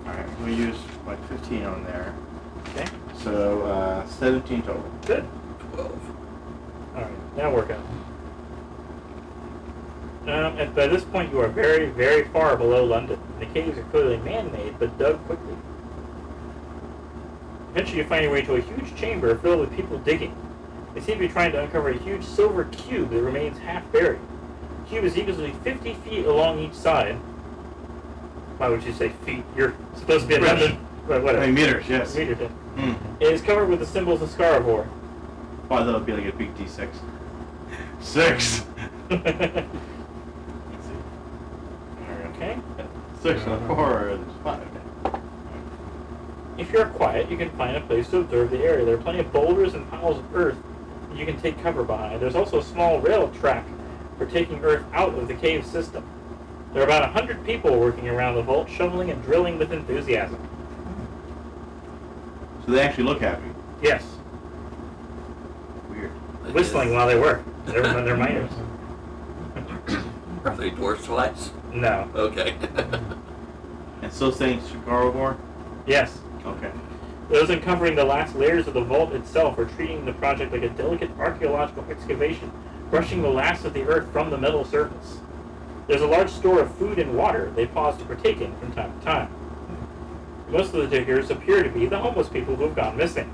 Alright, I'm going to use like 15 on there. Okay. So, 17 total. Good. 12. Alright, that'll work out. And by this point, you are very, very far below London. The caves are clearly man-made, but dug quickly. Eventually, you find your way to a huge chamber filled with people digging. They seem to be trying to uncover a huge silver cube that remains half buried. The cube is easily 50 feet along each side. Why would you say feet? You're supposed to be at London. But whatever. Meters, yes. Meters, yeah. Mm. It is covered with the symbols of Scaravore. Oh, that'll be like a big D6. 6! Let's see. Okay. 6 and a 4 is 5. If you're quiet, you can find a place to observe the area. There are plenty of boulders and piles of earth that you can take cover behind. There's also a small rail track for taking earth out of the cave system. There are about 100 people working around the vault, shoveling and drilling with enthusiasm. So they actually look happy. Yes, Weird. whistling while they work. They're miners. Are they dwarf twice? No. Okay. And still saying Scaravore? Yes. Okay. Those uncovering the last layers of the vault itself are treating the project like a delicate archaeological excavation, brushing the last of the earth from the metal surface. There's a large store of food and water they pause to partake in from time to time. Most of the diggers appear to be the homeless people who have gone missing.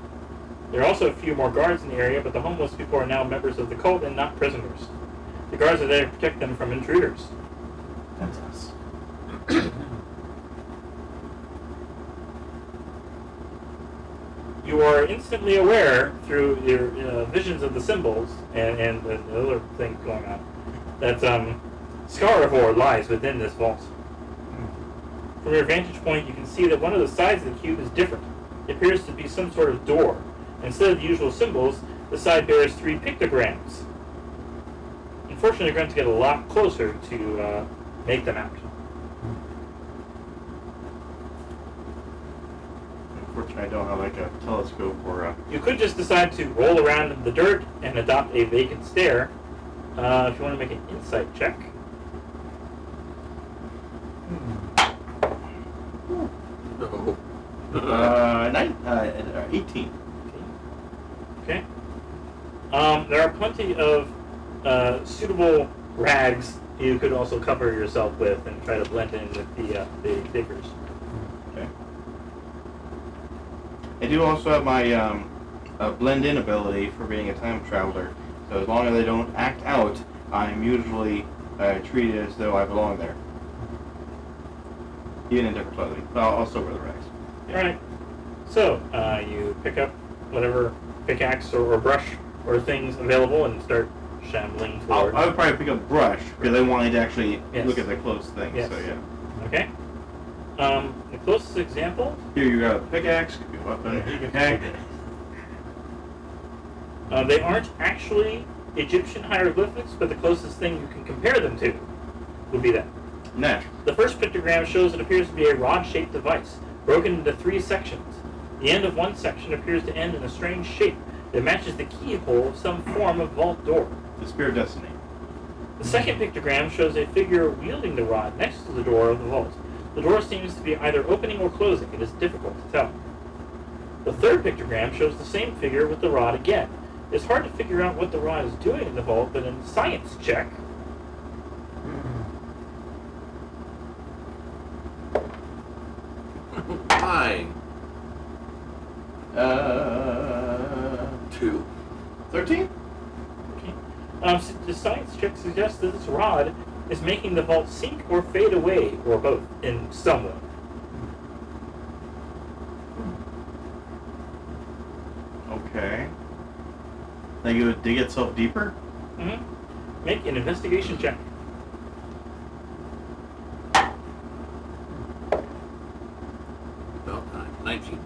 There are also a few more guards in the area, but the homeless people are now members of the cult and not prisoners. The guards are there to protect them from intruders. That's us. you are instantly aware through your visions of the symbols and the other things going on that Scaravore lies within this vault. From your vantage point, you can see that one of the sides of the cube is different. It appears to be some sort of door. Instead of the usual symbols, the side bears 3 pictograms. Unfortunately, you're going to get a lot closer to make them out. Unfortunately, I don't have like a telescope or You could just decide to roll around in the dirt and adopt a vacant stare. If you want to make an insight check. No. 18. Okay. There are plenty of suitable rags you could also cover yourself with and try to blend in with the figures. Okay. I do also have my blend-in ability for being a time traveler. So as long as I don't act out, I'm usually treated as though I belong there. Even in different clothing. But I'll still wear the rags. Alright. So, you pick up whatever pickaxe or brush or things available and start shambling toward. I would probably pick up brush because I wanted to actually Yes. look at the close things. Yes. So yeah. Okay. The closest example, Here you got a pickaxe, could be a weapon. Okay. they aren't actually Egyptian hieroglyphics, but the closest thing you can compare them to would be that. Next. The first pictogram shows it appears to be a rod-shaped device, broken into 3 sections. The end of one section appears to end in a strange shape that matches the keyhole of some form of vault door. The Spear of Destiny. The second pictogram shows a figure wielding the rod next to the door of the vault. The door seems to be either opening or closing. It is difficult to tell. The third pictogram shows the same figure with the rod again. It's hard to figure out what the rod is doing in the vault, but in science check, Fine. 2. 13? the science check suggests that this rod is making the vault sink or fade away, or both, in some way. Okay. Think it would dig itself deeper? Make an investigation check. About time. 19.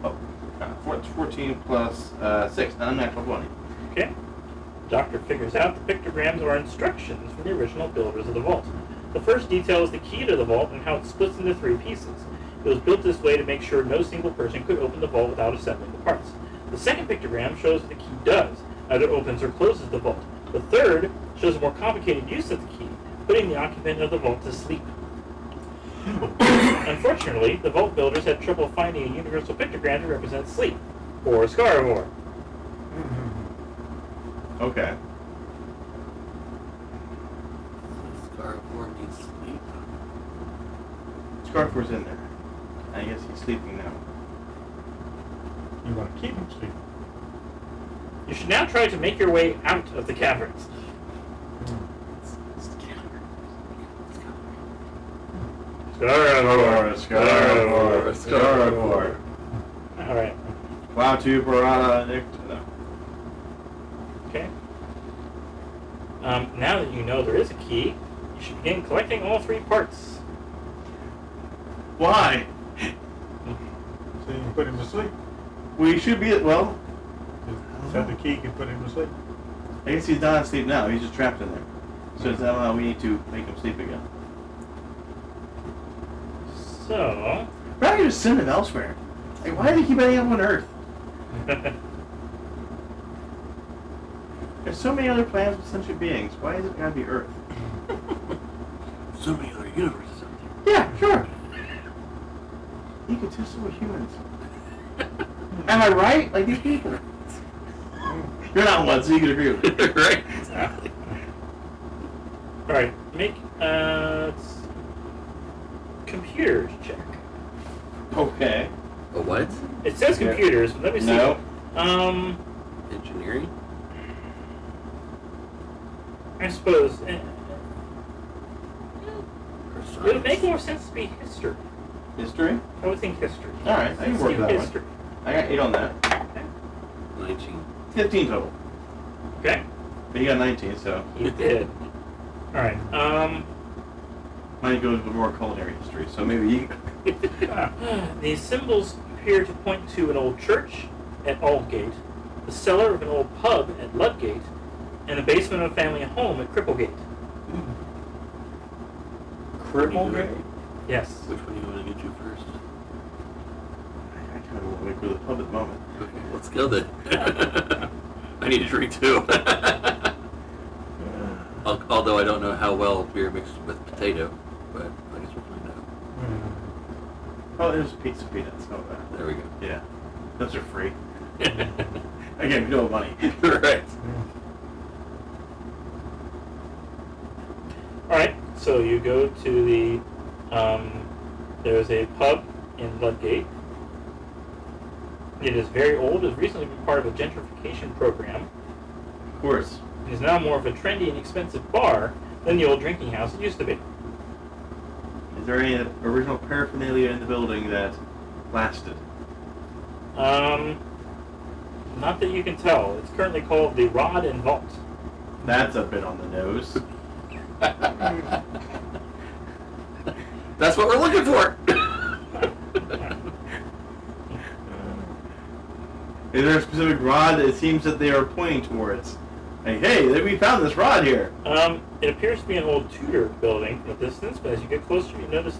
Oh, 14 plus 6, unnatural 20. Okay. Doctor figures out the pictograms are instructions from the original builders of the vault. The first details the key to the vault and how it splits into 3 pieces. It was built this way to make sure no single person could open the vault without assembling the parts. The second pictogram shows what the key does, either opens or closes the vault. The third shows a more complicated use of the key, putting the occupant of the vault to sleep. Unfortunately, the vault builders had trouble finding a universal pictogram to represent sleep, or Scaravore. Okay. Scaravore needs sleep. Scarfor's in there. I guess he's sleeping now. You want to keep him sleeping. You should now try to make your way out of the caverns. Scaravore. Alright. Wow, two Barada. No. Okay. Now that you know there is a key, you should begin collecting all 3 parts. Why? So you can put him to sleep. We should be at, well, So the key can put him to sleep. I guess he's not asleep now. He's just trapped in there. So it's now we need to make him sleep again. So, Probably just send him elsewhere. Like, why do they keep ending up on Earth? There's so many other planets with sentient beings. Why is it gotta be Earth? So many other universes out there. Yeah, sure. Egotistical humans. Am I right? Like these people. You're not one, so you can agree with me. Right? Exactly. alright, make computers check. Okay. A what? It says Yeah. computers, but let me see. No. Engineering? I suppose Or it would make science? more sense to be history. History? I would think history. All right, I can Let's work do that history. one. I got 8 on that. 19. 15 total. Okay. But you got 19, so You did. All right. mine goes with more culinary history. So maybe you. These symbols appear to point to an old church at Aldgate, the cellar of an old pub at Ludgate, and the basement of a family home at Cripplegate. Cripplegate? Yes. Which one do you want to get to first? I kind of want to wait for the pub at the moment. Okay, let's go then. I need a drink too. Although I don't know how well beer mixes with potato, but I guess we'll find out. Oh, there's pizza peanuts. Oh, that. There we go. Yeah, those are free. Again, we don't have money. Right. All right. So you go to the. There's a pub in Ludgate. It is very old. It has recently been part of a gentrification program. Of course. It is now more of a trendy and expensive bar than the old drinking house it used to be. Is there any original paraphernalia in the building that lasted? Not that you can tell. It's currently called the Rod and Vault. That's a bit on the nose. That's what we're looking for. Is there a specific rod that it seems that they are pointing towards? Like, hey, we found this rod here. It appears to be an old Tudor building from a distance, but as you get closer, you notice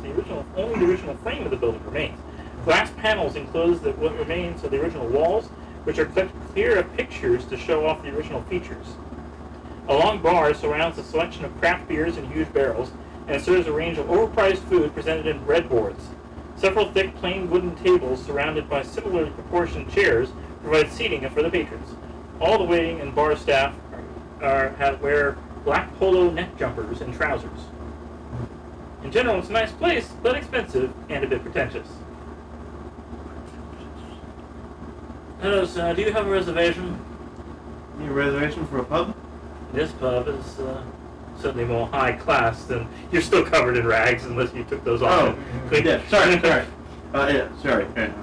only the original frame of the building remains. Glass panels enclose what remains of the original walls, which are clipped clear of pictures to show off the original features. A long bar surrounds a selection of craft beers in huge barrels, and serves a range of overpriced food presented in breadboards. Several thick, plain wooden tables surrounded by similarly proportioned chairs provide seating for the patrons. All the waiting and bar staff wear black polo neck jumpers and trousers. In general, it's a nice place, but expensive and a bit pretentious. Hello, sir. Do you have a reservation? Any reservation for a pub? This pub is certainly more high class than... You're still covered in rags unless you took those off. Oh, yeah. Sorry. Yeah, sorry. Yeah.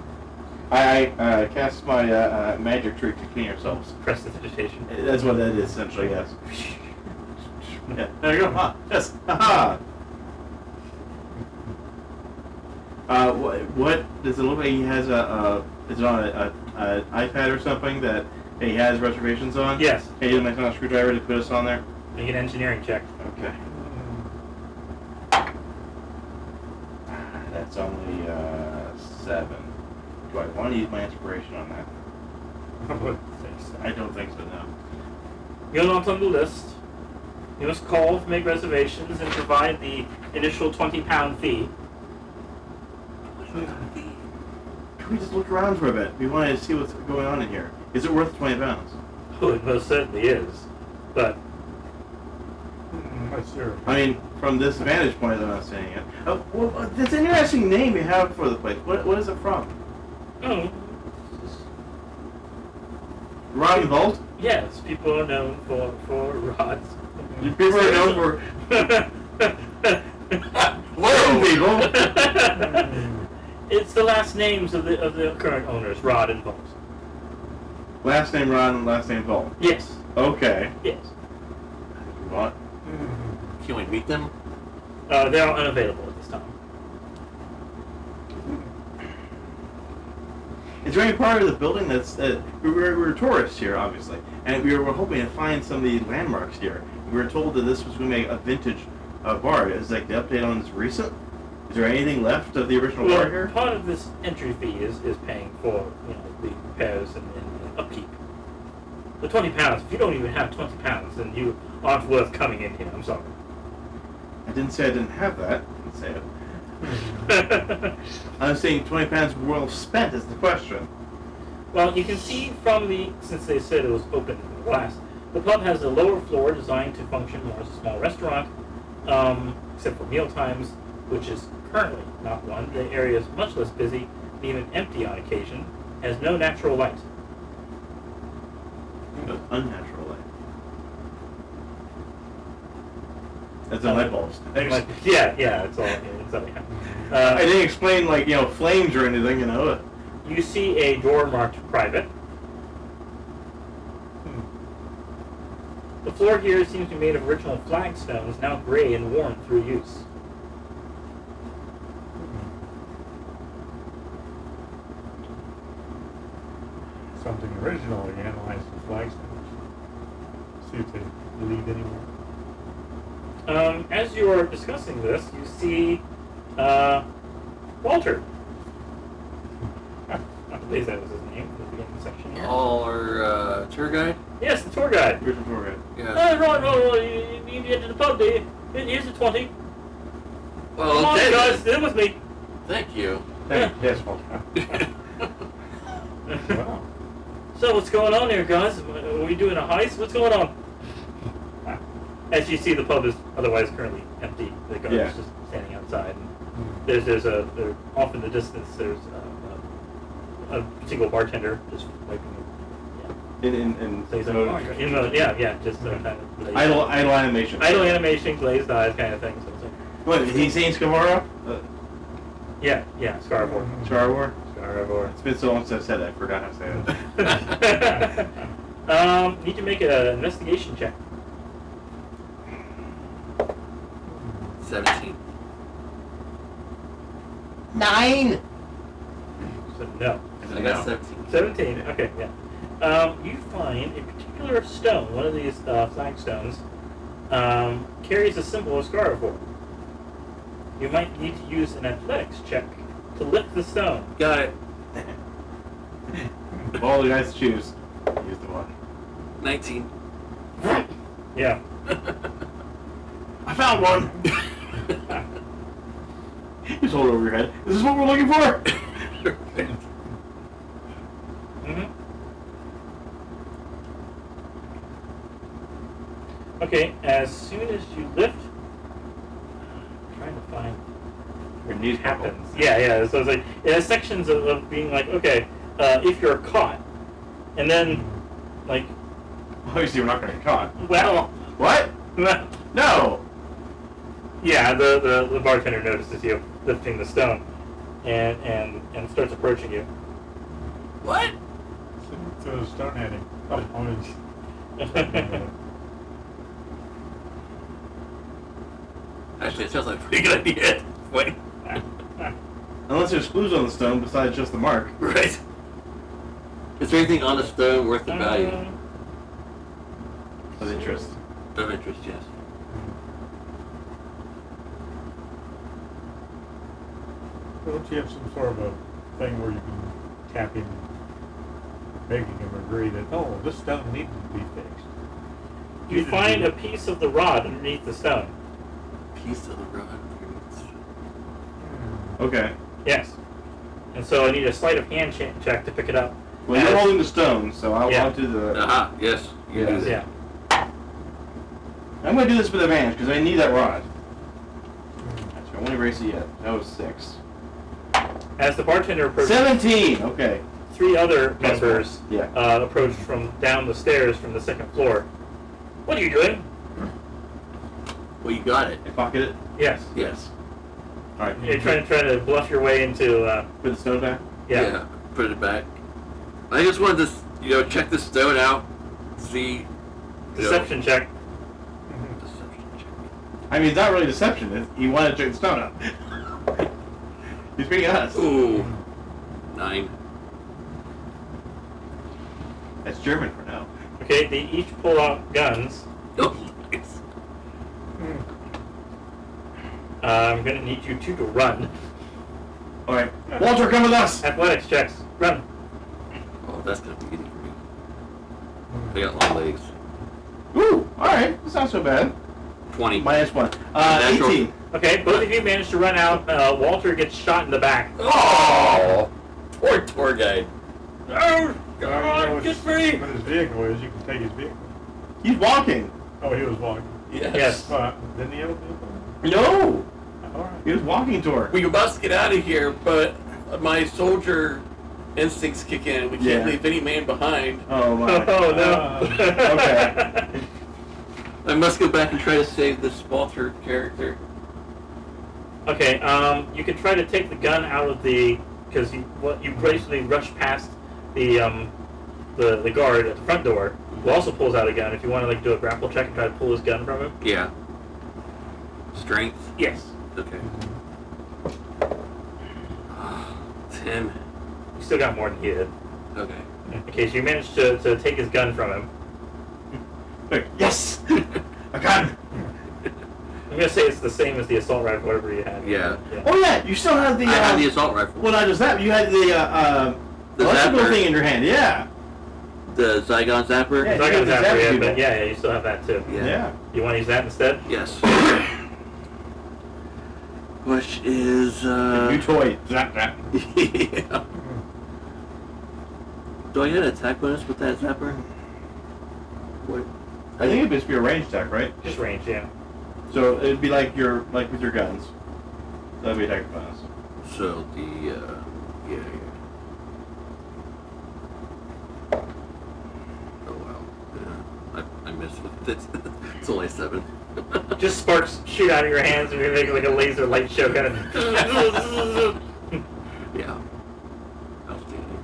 I cast my magic trick to clean yourselves. Prestidigitation. That's what that is, essentially, yes. Yeah, there you go. Ah, yes. Haha. What does it look like? He has is it on an iPad or something that he has reservations on? Yes. Hey, you might want a screwdriver to put us on there. Make an engineering check. Okay. That's only 7. Do I want to use my inspiration on that? I don't think so, no. You're not on the list. You must call to make reservations and provide the initial £20 fee. Can we just look around for a bit? We want to see what's going on in here. Is it worth £20? Oh, it most certainly is. But What's your... I mean, from this vantage point, I'm not saying it. Well, this interesting name you have for the place. What is it from? oh, Rod and Bolt? yes, people are known for rods. People are known for Whoa! people. It's the last names of the current owners, Rod and Bolt. Last name Rod and last name Bolt. Yes. Okay. Yes. What? Can we meet them? They are unavailable at this time. Is there any part of the building that's... we're tourists here, obviously, and we were hoping to find some of the landmarks here. We were told that this was going to be a vintage bar. Is like the update on this recent? Is there anything left of the original bar here? Part of this entry fee is paying for the repairs and upkeep. The £20. If you don't even have £20, then you aren't worth coming in here. I'm sorry. I didn't say I didn't have that. I didn't say it. I'm saying £20 well spent is the question. Well, you can see from since they said it was open from glass, the pub has a lower floor designed to function more as a small restaurant, except for meal times, which is currently not one. The area is much less busy, and even empty on occasion, has no natural light. Unnatural light. That's the light bulbs. Yeah, it's all. I didn't explain flames or anything. You see a door marked private. The floor here seems to be made of original flagstones, now gray and worn through use. Something original, you analyze the flagstones. See if they lead anywhere. As you are discussing this, you see Walter. I believe that was his name at the beginning of the section here. Our tour guide? Yes, the tour guide. Here's the tour guide. Yeah. Right, you need to get to the pub, do you? Here's the 20. Well, Come on, okay. guys, sit with me. Thank you. Yes, Walter. Wow. So what's going on here, guys? Are we doing a heist? What's going on? As you see, the pub is otherwise currently empty. The guard's just standing outside. And there's off in the distance. There's a single bartender just wiping. In Just kind of idle animation. idle animation, glazed eyes, kind of thing. So it's like, What? He's saying Scaravore? yeah, Scaravore. Scaravore? Scaravore. It's been so long since I've said that. I forgot how to say it. Need to make an investigation check. 17. 9. So no. I got 17. 17. Okay, yeah. You find a particular stone, one of these flagstones, carries a symbol of Scaravore. You might need to use an athletics check to lift the stone. Got it. All the guys choose. Use the one. 19. Yeah. I found one. Just hold it over your head. This is what we're looking for. Mm-hmm. Okay, as soon as you lift, I'm trying to find Your knees happens. Yeah. So it's like it has sections of being like, okay, if you're caught, and then like, Obviously, we're not going to get caught. well, What? No. yeah, the bartender notices you lifting the stone, and starts approaching you. What? So the stone heading. Actually, it sounds like a pretty good idea. Wait. Unless there's clues on the stone besides just the mark. Right. Is there anything on the stone worth the value? Of interest. Of interest, yes. Don't you have some sort of a thing where you can tap him, making him agree that, oh, this stone needs to be fixed? You find a piece of the rod underneath the stone. Piece of the rod. Okay. Yes. And so I need a sleight of hand check to pick it up. Well, you're holding the stone, so I'll Yeah. want to do the... Aha, yes. You do that. Yeah. I'm going to do this with advantage, because I need that rod. Actually, I won't erase it yet. That was 6. As the bartender approaches, 17! Okay. 3 other members Yeah. approached from down the stairs from the second floor. What are you doing? Well, you got it. I pocket it? Yes. Yes. Alright. You're trying to bluff your way into. Put the stone back? Yeah. Put it back. I just wanted to, check this stone out. See. Deception check. Deception check. I mean, it's not really deception. He wanted to check the stone out. He's being honest. Ooh. 9. That's German for now. Okay, they each pull out guns. Oh, nice. I'm gonna need you two to run. Alright. Walter, come with us! Athletics checks. Run. Oh, that's gonna be easy for me. I got long legs. Ooh, alright. That's not so bad. 20. Minus 1. Natural. 18. Okay, both of you manage to run out. Walter gets shot in the back. Oh! Poor tour guide. Oh, God, get free! What his vehicle is, you can take his vehicle. He's walking. Oh, he was walking. Yes. Didn't he have a vehicle? No! All right. He was walking to her. We were about to get out of here, but my soldier instincts kick in. We can't Yeah. leave any man behind. Oh my. Oh, no. Okay. I must go back and try to save this Walter character. Okay, you can try to take the gun out of the, because you basically rush past the guard at the front door, who also pulls out a gun. If you want to like do a grapple check and try to pull his gun from him. Yeah. Strength? Yes. Okay. 10. You still got more than he did. Okay. In case you managed to take his gun from him. Like, yes! A gun! I'm gonna say it's the same as the assault rifle, whatever you had. Yeah. Oh yeah, you still have the... I have the assault rifle. Well, not just that, but you had the electrical zapper. thing in your hand, yeah. The Zygon Zapper? Yeah. So I got you that have for the you, zapper but yeah, you still have that too. Yeah. You want to use that instead? Yes. Which is, New toy. Zap, zap. yeah. Do I get an attack bonus with that Zapper? What? I think it'd just be a range attack, right? Just range, yeah. So it'd be like with your guns. That'd be attack bonus. So the, yeah. Oh wow. Yeah. I missed with it. It's only 7. Just sparks shoot out of your hands and you make like a laser light show kind of. Yeah. Outstanding.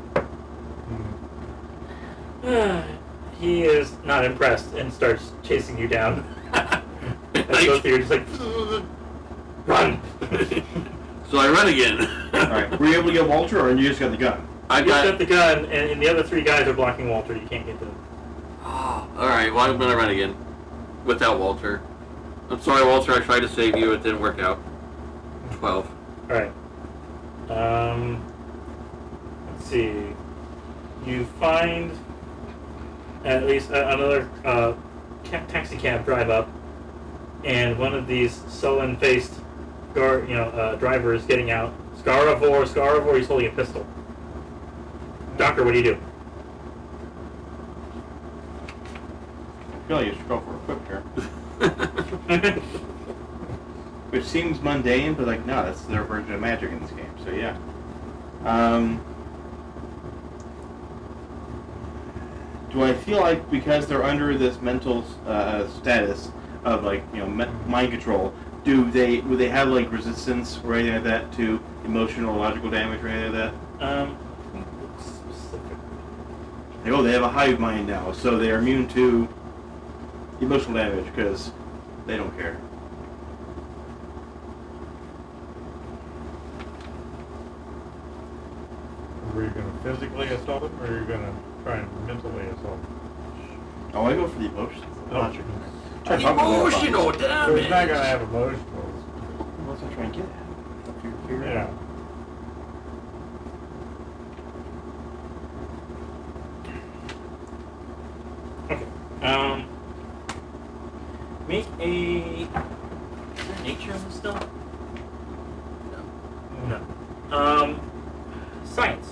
He is not impressed and starts chasing you down. And both of you are just like, run! So I run again. Alright, were you able to get Walter, or you just got the gun? I You just got got. the gun, and the other 3 guys are blocking Walter. You can't get to them. Alright, well, I'm gonna run again. Without Walter. I'm sorry, Walter, I tried to save you, it didn't work out. 12. Alright. Let's see. You find at least another taxi cab drive up, and one of these sullen-faced drivers getting out. Scaravore, he's holding a pistol. Doctor, what do you do? I feel like you should go for a quick here. Which seems mundane, but like, no, that's their version of magic in this game, so yeah. Do I feel like because they're under this mental status of like, mind control, would they have like resistance or anything like that to emotional or logical damage or anything like that? Specific. Like, they have a hive mind now, so they're immune to emotional damage because they don't care. Were you going to physically assault him, or are you going to try and mentally assault him? Oh, I go for the emotions. Oh. Logic. Try to talk to them about Emotional it. So damage! he's not going to have emotionals. What's I trying to get at? Figure it Yeah. out. Okay. Make a. Is there nature in this still? No. Science.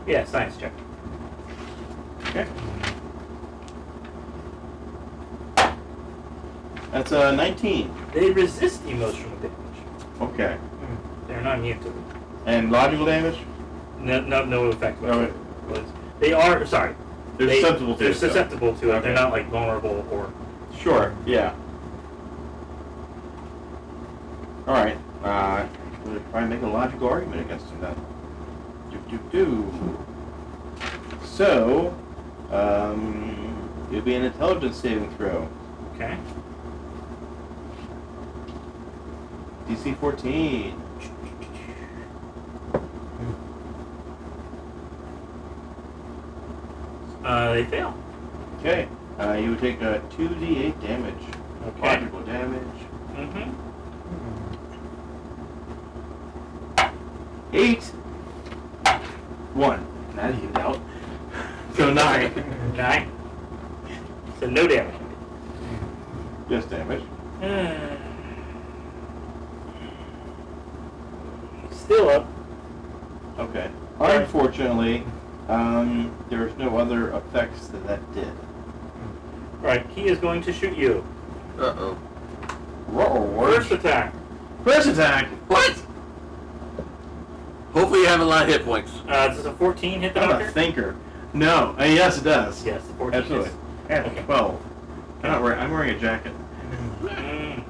Yeah, science check. Okay. That's 19. They resist emotional damage. Okay. They're not immune to it. And logical damage? No effect No, whatsoever. They are sorry. They're susceptible to They're it, so. susceptible to it. Okay. They're not like vulnerable or. Sure, yeah. Alright. We'll try and make a logical argument against him then. Do. So, it'll be an intelligence saving throw. Okay. DC 14. They fail. Okay. You would take 2d8 damage. Okay. Logical damage. Mm-hmm. 8. 1. That evened out. So 9. 9. So no damage. Just damage. Still up. Okay. Unfortunately, there's no other effects that did. Right. He is going to shoot you. Uh-oh. First attack. First attack. What? Hopefully you have a lot of hit points. Does a 14 hit the I'm doctor? a thinker. No. Yes, it does. Yes, the 14 Absolutely. hits. At Okay. 12. I'm wearing a jacket. Mm.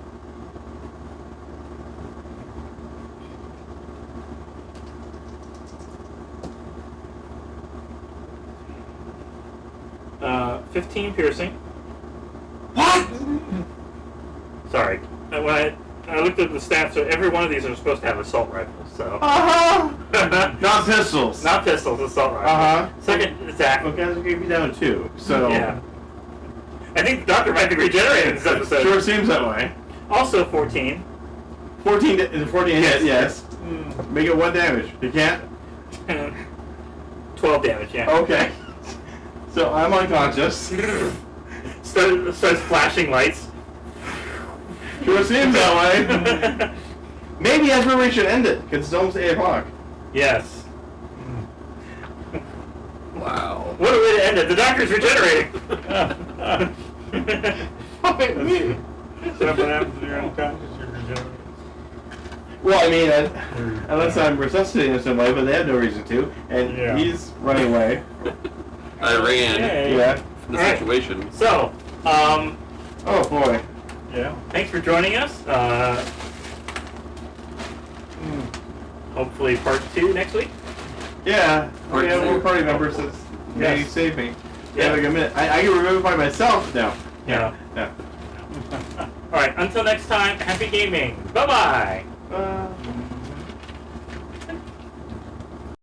Uh, 15 piercing. What? Sorry. When I looked at the stats, so every one of these are supposed to have assault rifles, so. Not pistols. Not pistols, assault rifles. Uh-huh. Second attack. Well, guys, we gave you down 2. So. Yeah. I think the doctor might be regenerating this episode. Sure seems that way. Also 14. 14 hit, yes. Make it 1 damage. You can't? 12 damage, yeah. Okay. So I'm unconscious. Starts flashing lights. Sure seems that way. Maybe that's where we should end it, because it's almost 8 o'clock. Yes. Wow. What a way to end it. The doctor's regenerating. So what happens when you're unconscious? You're regenerating. Well, I mean, unless I'm resuscitating in some way, but they have no reason to, and Yeah. he's running away. I ran Hey. Yeah. from the All right. situation. So, Oh boy. Yeah. thanks for joining us. Hopefully part 2 next week. Yeah. Part We have two. more party members that's maybe Yes. save me. Yeah. Yeah. Like a minute. I can remember by myself now. Yeah. Yeah. Alright, until next time, happy gaming. Bye-bye.